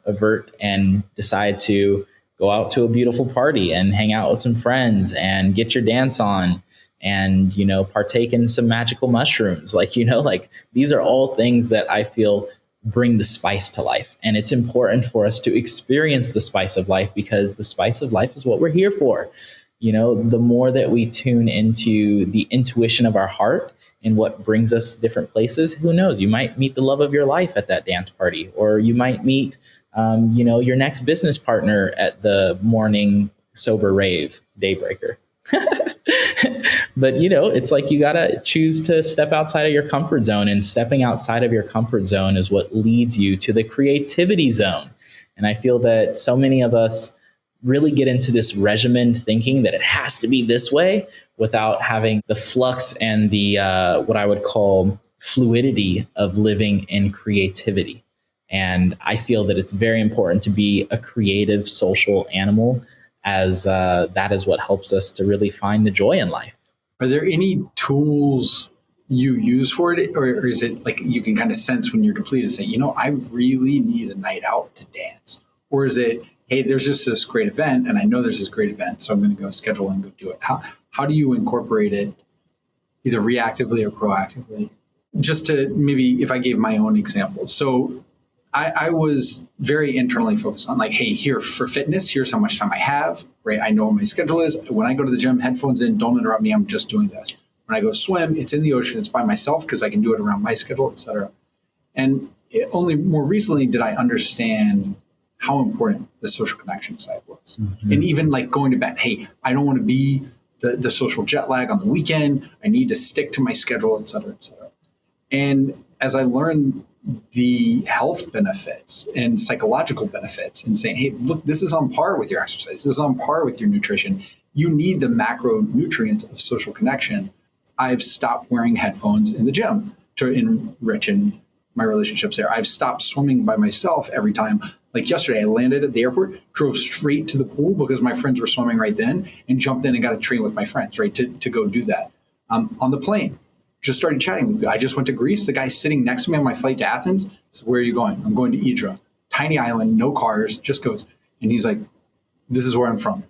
avert and decide to go out to a beautiful party and hang out with some friends and get your dance on and, partake in some magical mushrooms. These are all things that I feel bring the spice to life. And it's important for us to experience the spice of life, because the spice of life is what we're here for. The more that we tune into the intuition of our heart and what brings us to different places, who knows, you might meet the love of your life at that dance party, or you might meet, your next business partner at the morning sober rave daybreaker. But it's like you got to choose to step outside of your comfort zone, and stepping outside of your comfort zone is what leads you to the creativity zone. And I feel that so many of us really get into this regimented thinking that it has to be this way without having the flux and the what I would call fluidity of living in creativity. And I feel that it's very important to be a creative social animal, as that is what helps us to really find the joy in life. Are there any tools you use for it, or is it like you can kind of sense when you're depleted, say, I really need a night out to dance? Or is it, hey, there's just this great event, and I know there's this great event, so I'm going to go schedule and go do it? How do you incorporate it, either reactively or proactively? Just to maybe, if I gave my own example. So I was very internally focused on like, hey, here for fitness, here's how much time I have, right? I know what my schedule is. When I go to the gym, headphones in, don't interrupt me. I'm just doing this. When I go swim, it's in the ocean. It's by myself because I can do it around my schedule, et cetera. And only more recently did I understand how important the social connection side was. Mm-hmm. And even like going to bed, hey, I don't want to be the social jet lag on the weekend. I need to stick to my schedule, et cetera, et cetera. And as I learned the health benefits and psychological benefits and saying, hey, look, this is on par with your exercise. This is on par with your nutrition. You need the macronutrients of social connection. I've stopped wearing headphones in the gym to enrich in my relationships there. I've stopped swimming by myself every time. Like yesterday, I landed at the airport, drove straight to the pool because my friends were swimming right then, and jumped in and got to train with my friends, right, to go do that. On the plane, just started chatting with you. I just went to Greece. The guy sitting next to me on my flight to Athens said, where are you going? I'm going to Idra. Tiny island, no cars, just goats. And he's like, this is where I'm from.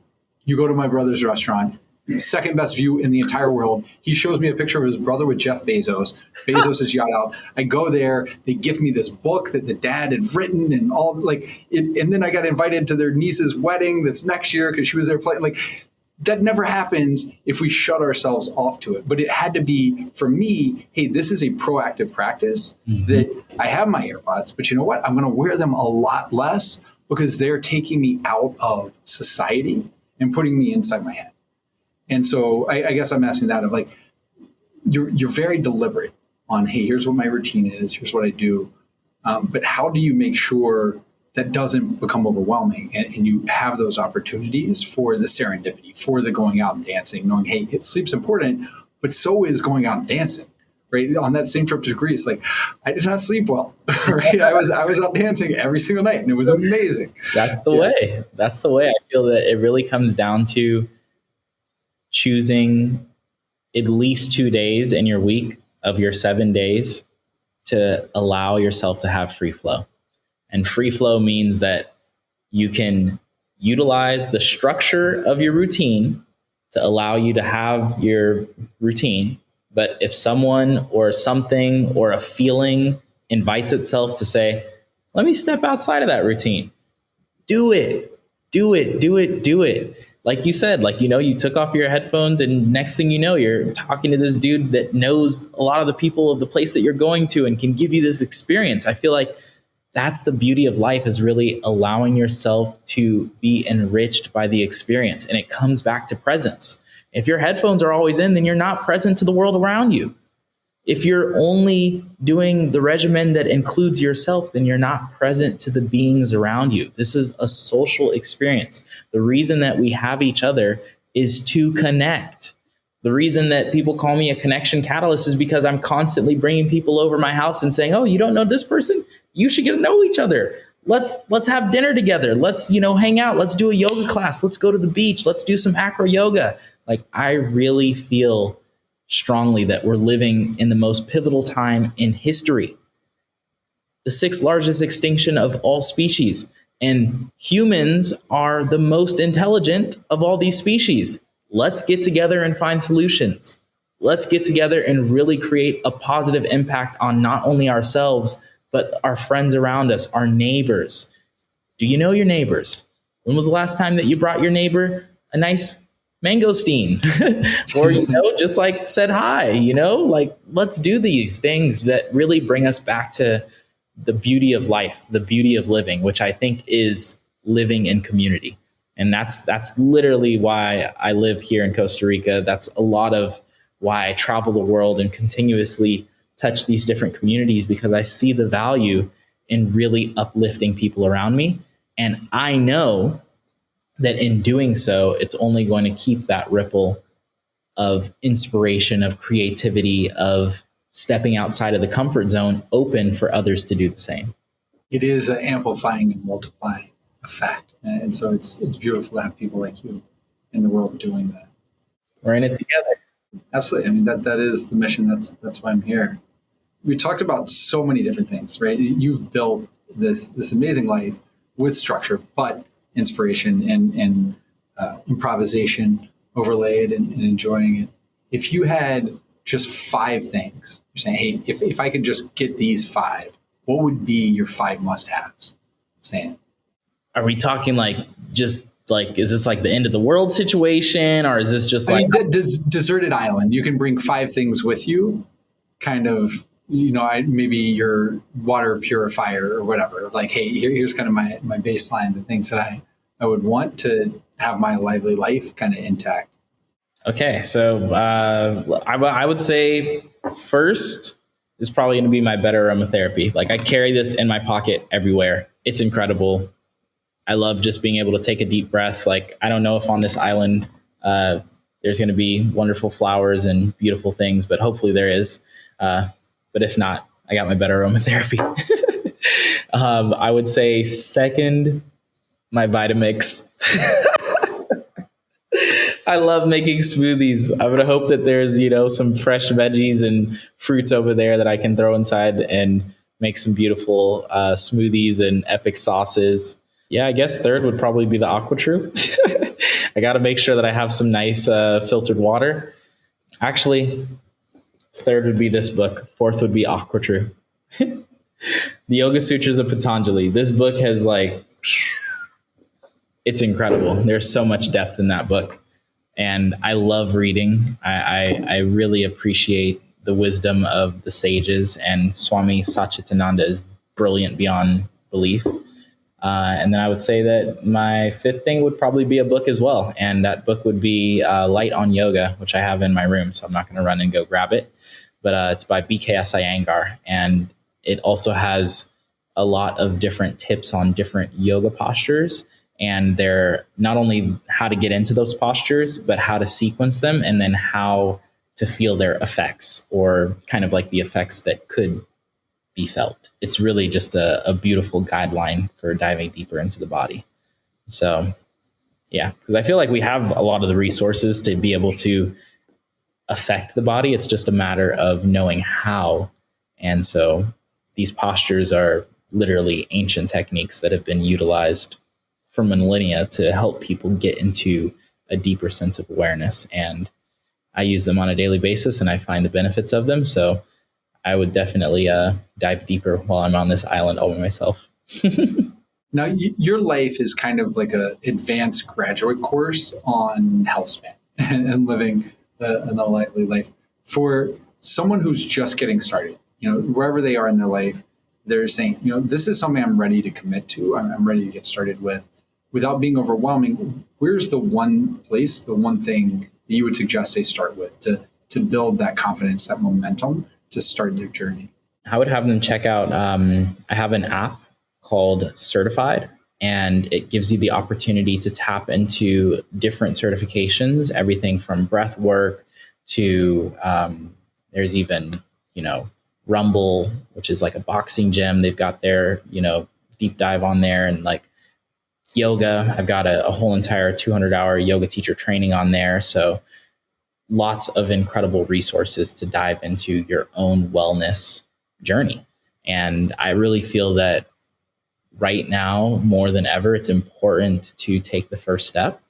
You go to my brother's restaurant, second best view in the entire world. He shows me a picture of his brother with Jeff Bezos. Bezos' yacht out. I go there. They give me this book that the dad had written and all like it. And then I got invited to their niece's wedding that's next year because she was there playing. Like, that never happens if we shut ourselves off to it. But it had to be, for me, hey, this is a proactive practice that I have my AirPods, but you know what? I'm going to wear them a lot less because they're taking me out of society and putting me inside my head. And so I guess I'm asking that of like, you're very deliberate on, hey, here's what my routine is, here's what I do. But how do you make sure that doesn't become overwhelming and you have those opportunities for the serendipity, for the going out and dancing, knowing, hey, sleep's important, but so is going out and dancing, right? On that same trip to Greece, like I did not sleep well, right? I was out dancing every single night and it was amazing. That's the way. That's the way. I feel that it really comes down to choosing at least 2 days in your week of your 7 days to allow yourself to have free flow. And free flow means that you can utilize the structure of your routine to allow you to have your routine. But if someone or something or a feeling invites itself to say, let me step outside of that routine, do it, do it, do it, do it. Like you said, like, you took off your headphones and next thing you know, you're talking to this dude that knows a lot of the people of the place that you're going to and can give you this experience. I feel like that's the beauty of life, is really allowing yourself to be enriched by the experience. And it comes back to presence. If your headphones are always in, then you're not present to the world around you. If you're only doing the regimen that includes yourself, then you're not present to the beings around you. This is a social experience. The reason that we have each other is to connect. The reason that people call me a connection catalyst is because I'm constantly bringing people over my house and saying, oh, you don't know this person? You should get to know each other. Let's have dinner together. Let's, hang out. Let's do a yoga class. Let's go to the beach. Let's do some acro yoga. Like, I really feel strongly that we're living in the most pivotal time in history. The 6th largest extinction of all species. And humans are the most intelligent of all these species. Let's get together and find solutions. Let's get together and really create a positive impact on not only ourselves, but our friends around us, our neighbors. Do you know your neighbors? When was the last time that you brought your neighbor a nice mangosteen? Or, just like said hi, like, let's do these things that really bring us back to the beauty of life, the beauty of living, which I think is living in community. And that's literally why I live here in Costa Rica. That's a lot of why I travel the world and continuously touch these different communities, because I see the value in really uplifting people around me. And I know that in doing so, it's only going to keep that ripple of inspiration, of creativity, of stepping outside of the comfort zone open for others to do the same. It is an amplifying and multiplying effect. And so it's beautiful to have people like you in the world doing that. We're in it together. Absolutely. I mean, that is the mission. That's why I'm here. We talked about so many different things, right? You've built this amazing life with structure, but inspiration and improvisation overlaid and enjoying it. If you had just 5 things, you're saying, hey, if I could just get these 5, what would be your 5 must-haves? Saying, are we talking like just like, is this like the end of the world situation, or is this just like deserted island? You can bring 5 things with you, kind of, maybe your water purifier or whatever. Like, hey, here's kind of my baseline, the things that I would want to have my lively life kind of intact. Okay, so I would say first is probably going to be my better aromatherapy. Like, I carry this in my pocket everywhere. It's incredible. I love just being able to take a deep breath. Like, I don't know if on this island there's going to be wonderful flowers and beautiful things, but hopefully there is. But if not, I got my better aromatherapy. I would say second, my Vitamix. I love making smoothies. I'm going to hope that there's, some fresh veggies and fruits over there that I can throw inside and make some beautiful smoothies and epic sauces. Yeah, I guess third would probably be the AquaTrue. I got to make sure that I have some nice filtered water. Actually, third would be this book. Fourth would be AquaTrue. The Yoga Sutras of Patanjali. This book has it's incredible. There's so much depth in that book. And I love reading. I really appreciate the wisdom of the sages, and Swami Satchitananda is brilliant beyond belief. And then I would say that my fifth thing would probably be a book as well. And that book would be Light on Yoga, which I have in my room. So I'm not going to run and go grab it. But it's by BKS Iyengar. And it also has a lot of different tips on different yoga postures. And they're not only how to get into those postures, but how to sequence them, and then how to feel their effects, or kind of like the effects that could be felt. It's really just a beautiful guideline for diving deeper into the body. So, yeah, because I feel like we have a lot of the resources to be able to affect the body. It's just a matter of knowing how. And so these postures are literally ancient techniques that have been utilized for millennia to help people get into a deeper sense of awareness. And I use them on a daily basis, and I find the benefits of them. So I would definitely dive deeper while I'm on this island all by myself. Now, your life is kind of like an advanced graduate course on Healthspan and living an lively life. For someone who's just getting started, wherever they are in their life, they're saying, this is something I'm ready to commit to. I'm ready to get started with. Without being overwhelming, where's the one place, the one thing that you would suggest they start with to build that confidence, that momentum to start their journey? I would have them check out, I have an app called Certified, and it gives you the opportunity to tap into different certifications, everything from breathwork to there's even, Rumble, which is like a boxing gym. They've got their, deep dive on there, and like yoga. I've got a whole entire 200-hour yoga teacher training on there. So lots of incredible resources to dive into your own wellness journey. And I really feel that right now, more than ever, it's important to take the first step.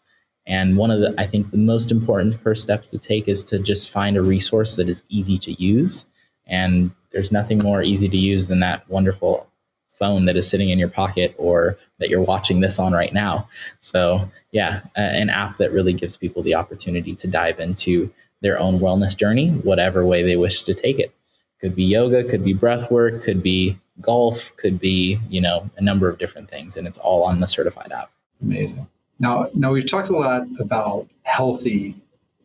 And I think the most important first steps to take is to just find a resource that is easy to use. And there's nothing more easy to use than that wonderful phone that is sitting in your pocket, or that you're watching this on right now. So yeah, an app that really gives people the opportunity to dive into their own wellness journey, whatever way they wish to take it. Could be yoga, could be breath work, could be golf, could be, a number of different things. And it's all on the Certified app. Amazing. Now we've talked a lot about healthy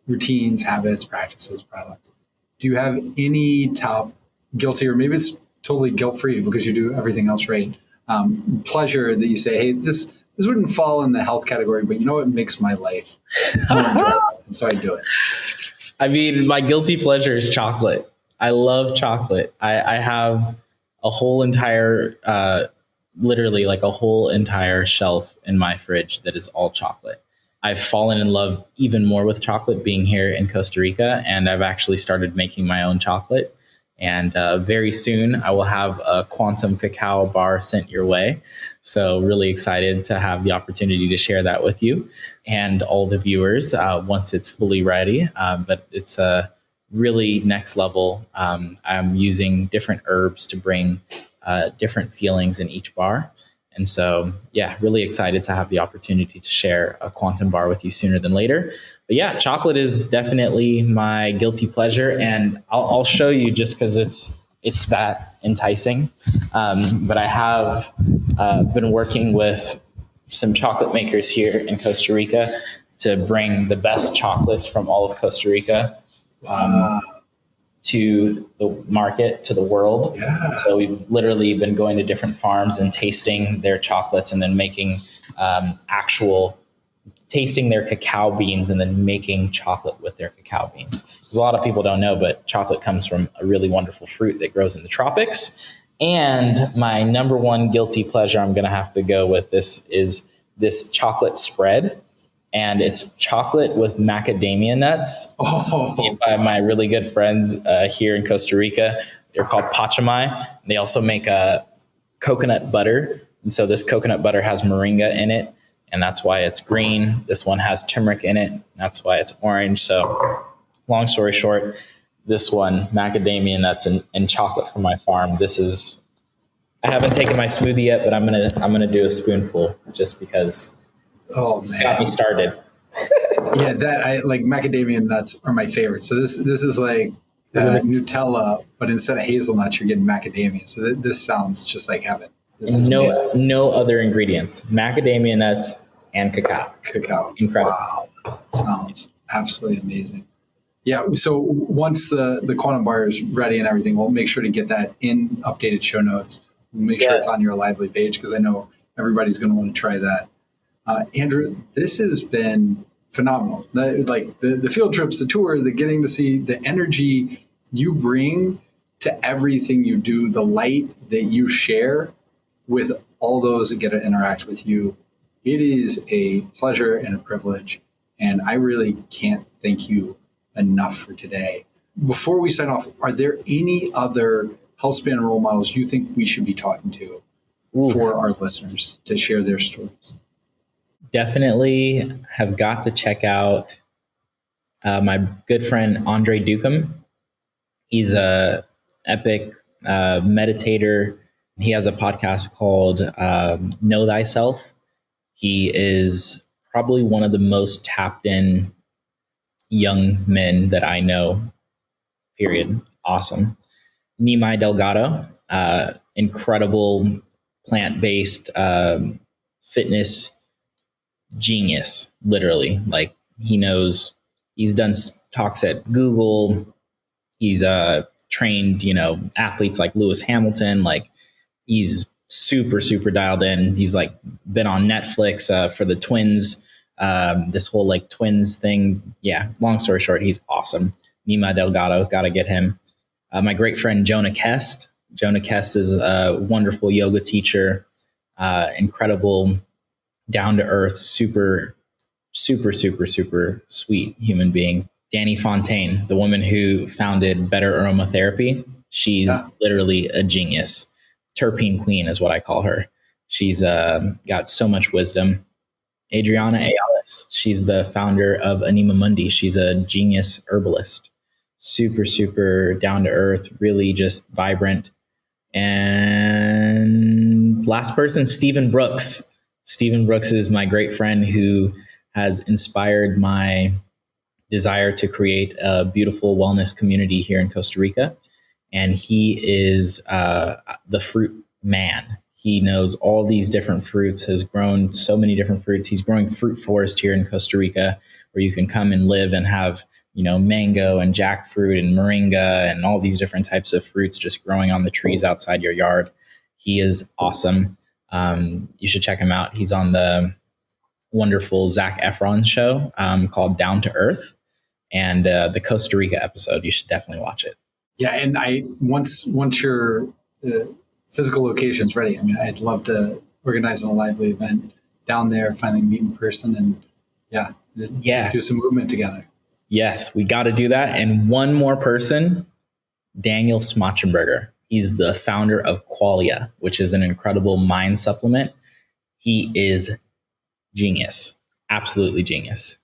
routines, habits, practices, products. Do you have any top guilty, or maybe it's totally guilt free because you do everything else right? Pleasure that you say, hey, this wouldn't fall in the health category, but you know what makes my life more enjoyable, and so I do it. I mean, my guilty pleasure is chocolate. I love chocolate. I have a whole entire, literally like a whole entire shelf in my fridge that is all chocolate. I've fallen in love even more with chocolate being here in Costa Rica, and I've actually started making my own chocolate. And very soon I will have a quantum cacao bar sent your way. So really excited to have the opportunity to share that with you and all the viewers once it's fully ready. But it's a really next level. I'm using different herbs to bring different feelings in each bar. And so, yeah, really excited to have the opportunity to share a quantum bar with you sooner than later. But yeah, chocolate is definitely my guilty pleasure, and I'll show you just because it's that enticing. But I have been working with some chocolate makers here in Costa Rica to bring the best chocolates from all of Costa Rica to the market, to the world. Yeah. So we've literally been going to different farms and tasting their chocolates, and then making tasting their cacao beans and then making chocolate with their cacao beans. Because a lot of people don't know, but chocolate comes from a really wonderful fruit that grows in the tropics. And my number one guilty pleasure I'm going to have to go with is this chocolate spread. And it's chocolate with macadamia nuts made by my really good friends here in Costa Rica. They're called Pachamay. They also make a coconut butter. And so this coconut butter has moringa in it, and that's why it's green. This one has turmeric in it. That's why it's orange. So long story short, this one, macadamia nuts and chocolate from my farm. I haven't taken my smoothie yet, but I'm gonna do a spoonful just because. Oh man, got me started. Yeah, that I like macadamia nuts are my favorite. So this is like Nutella, but instead of hazelnuts, you're getting macadamia. So this sounds just like heaven. This is amazing. No other ingredients. Macadamia nuts and cacao. Cacao. Incredible. Wow, that sounds absolutely amazing. Yeah. So once the quantum bar is ready and everything, we'll make sure to get that in updated show notes. We'll make sure it's on your Lively page because I know everybody's going to want to try that. Andrew, this has been phenomenal. The field trips, the tour, the getting to see the energy you bring to everything you do, the light that you share with all those that get to interact with you. It is a pleasure and a privilege. And I really can't thank you enough for today. Before we sign off, are there any other Healthspan role models you think we should be talking to for our listeners to share their stories? Definitely have got to check out my good friend Andre Dukem. He's a epic meditator. He has a podcast called Know Thyself. He is probably one of the most tapped in young men that I know, period. Awesome. Nimai Delgado, incredible plant-based fitness genius, literally. Like he's done talks at Google. He's trained, athletes like Lewis Hamilton. Like he's super, super dialed in. He's like been on Netflix for the twins, this whole like twins thing. Yeah. Long story short, he's awesome. Nima Delgado, got to get him. My great friend, Jonah Kest. Jonah Kest is a wonderful yoga teacher, incredible, down to earth, super, super, super, super sweet human being. Danny Fontaine, the woman who founded Better Aromatherapy. She's literally a genius. Terpene queen is what I call her. She's got so much wisdom. Adriana Ayales, she's the founder of Anima Mundi. She's a genius herbalist. Super, super down to earth, really just vibrant. And last person, Stephen Brooks. Stephen Brooks is my great friend who has inspired my desire to create a beautiful wellness community here in Costa Rica. And he is the fruit man. He knows all these different fruits, has grown so many different fruits. He's growing fruit forest here in Costa Rica where you can come and live and have, mango and jackfruit and moringa and all these different types of fruits just growing on the trees outside your yard. He is awesome. You should check him out. He's on the wonderful Zac Efron show called Down to Earth, and the Costa Rica episode. You should definitely watch it. Yeah, and once your physical location's ready, I'd love to organize a lively event down there, finally meet in person, and do some movement together. Yes, we got to do that. And one more person, Daniel Smachenberger. He's the founder of Qualia, which is an incredible mind supplement. He is genius, absolutely genius.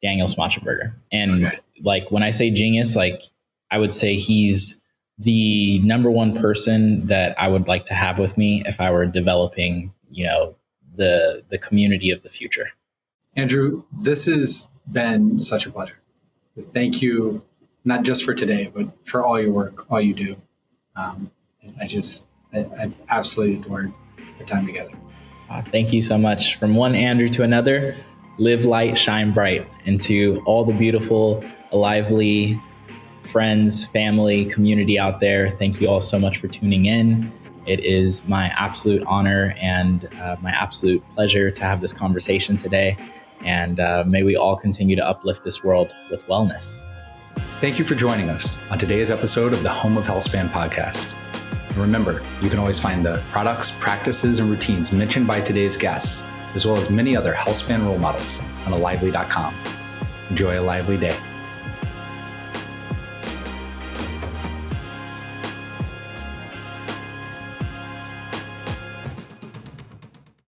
Daniel Smachenberger. And when I say genius, I would say he's the number one person that I would like to have with me if I were developing, the community of the future. Andrew, this has been such a pleasure. Thank you, not just for today, but for all your work, all you do. I've absolutely adored our time together. Thank you so much. From one Andrew to another, live light, shine bright. And to all the beautiful, lively friends, family, community out there, thank you all so much for tuning in. It is my absolute honor and my absolute pleasure to have this conversation today. And may we all continue to uplift this world with wellness. Thank you for joining us on today's episode of the Home of Healthspan podcast. And remember, you can always find the products, practices, and routines mentioned by today's guests, as well as many other Healthspan role models on alively.com. Enjoy a lively day.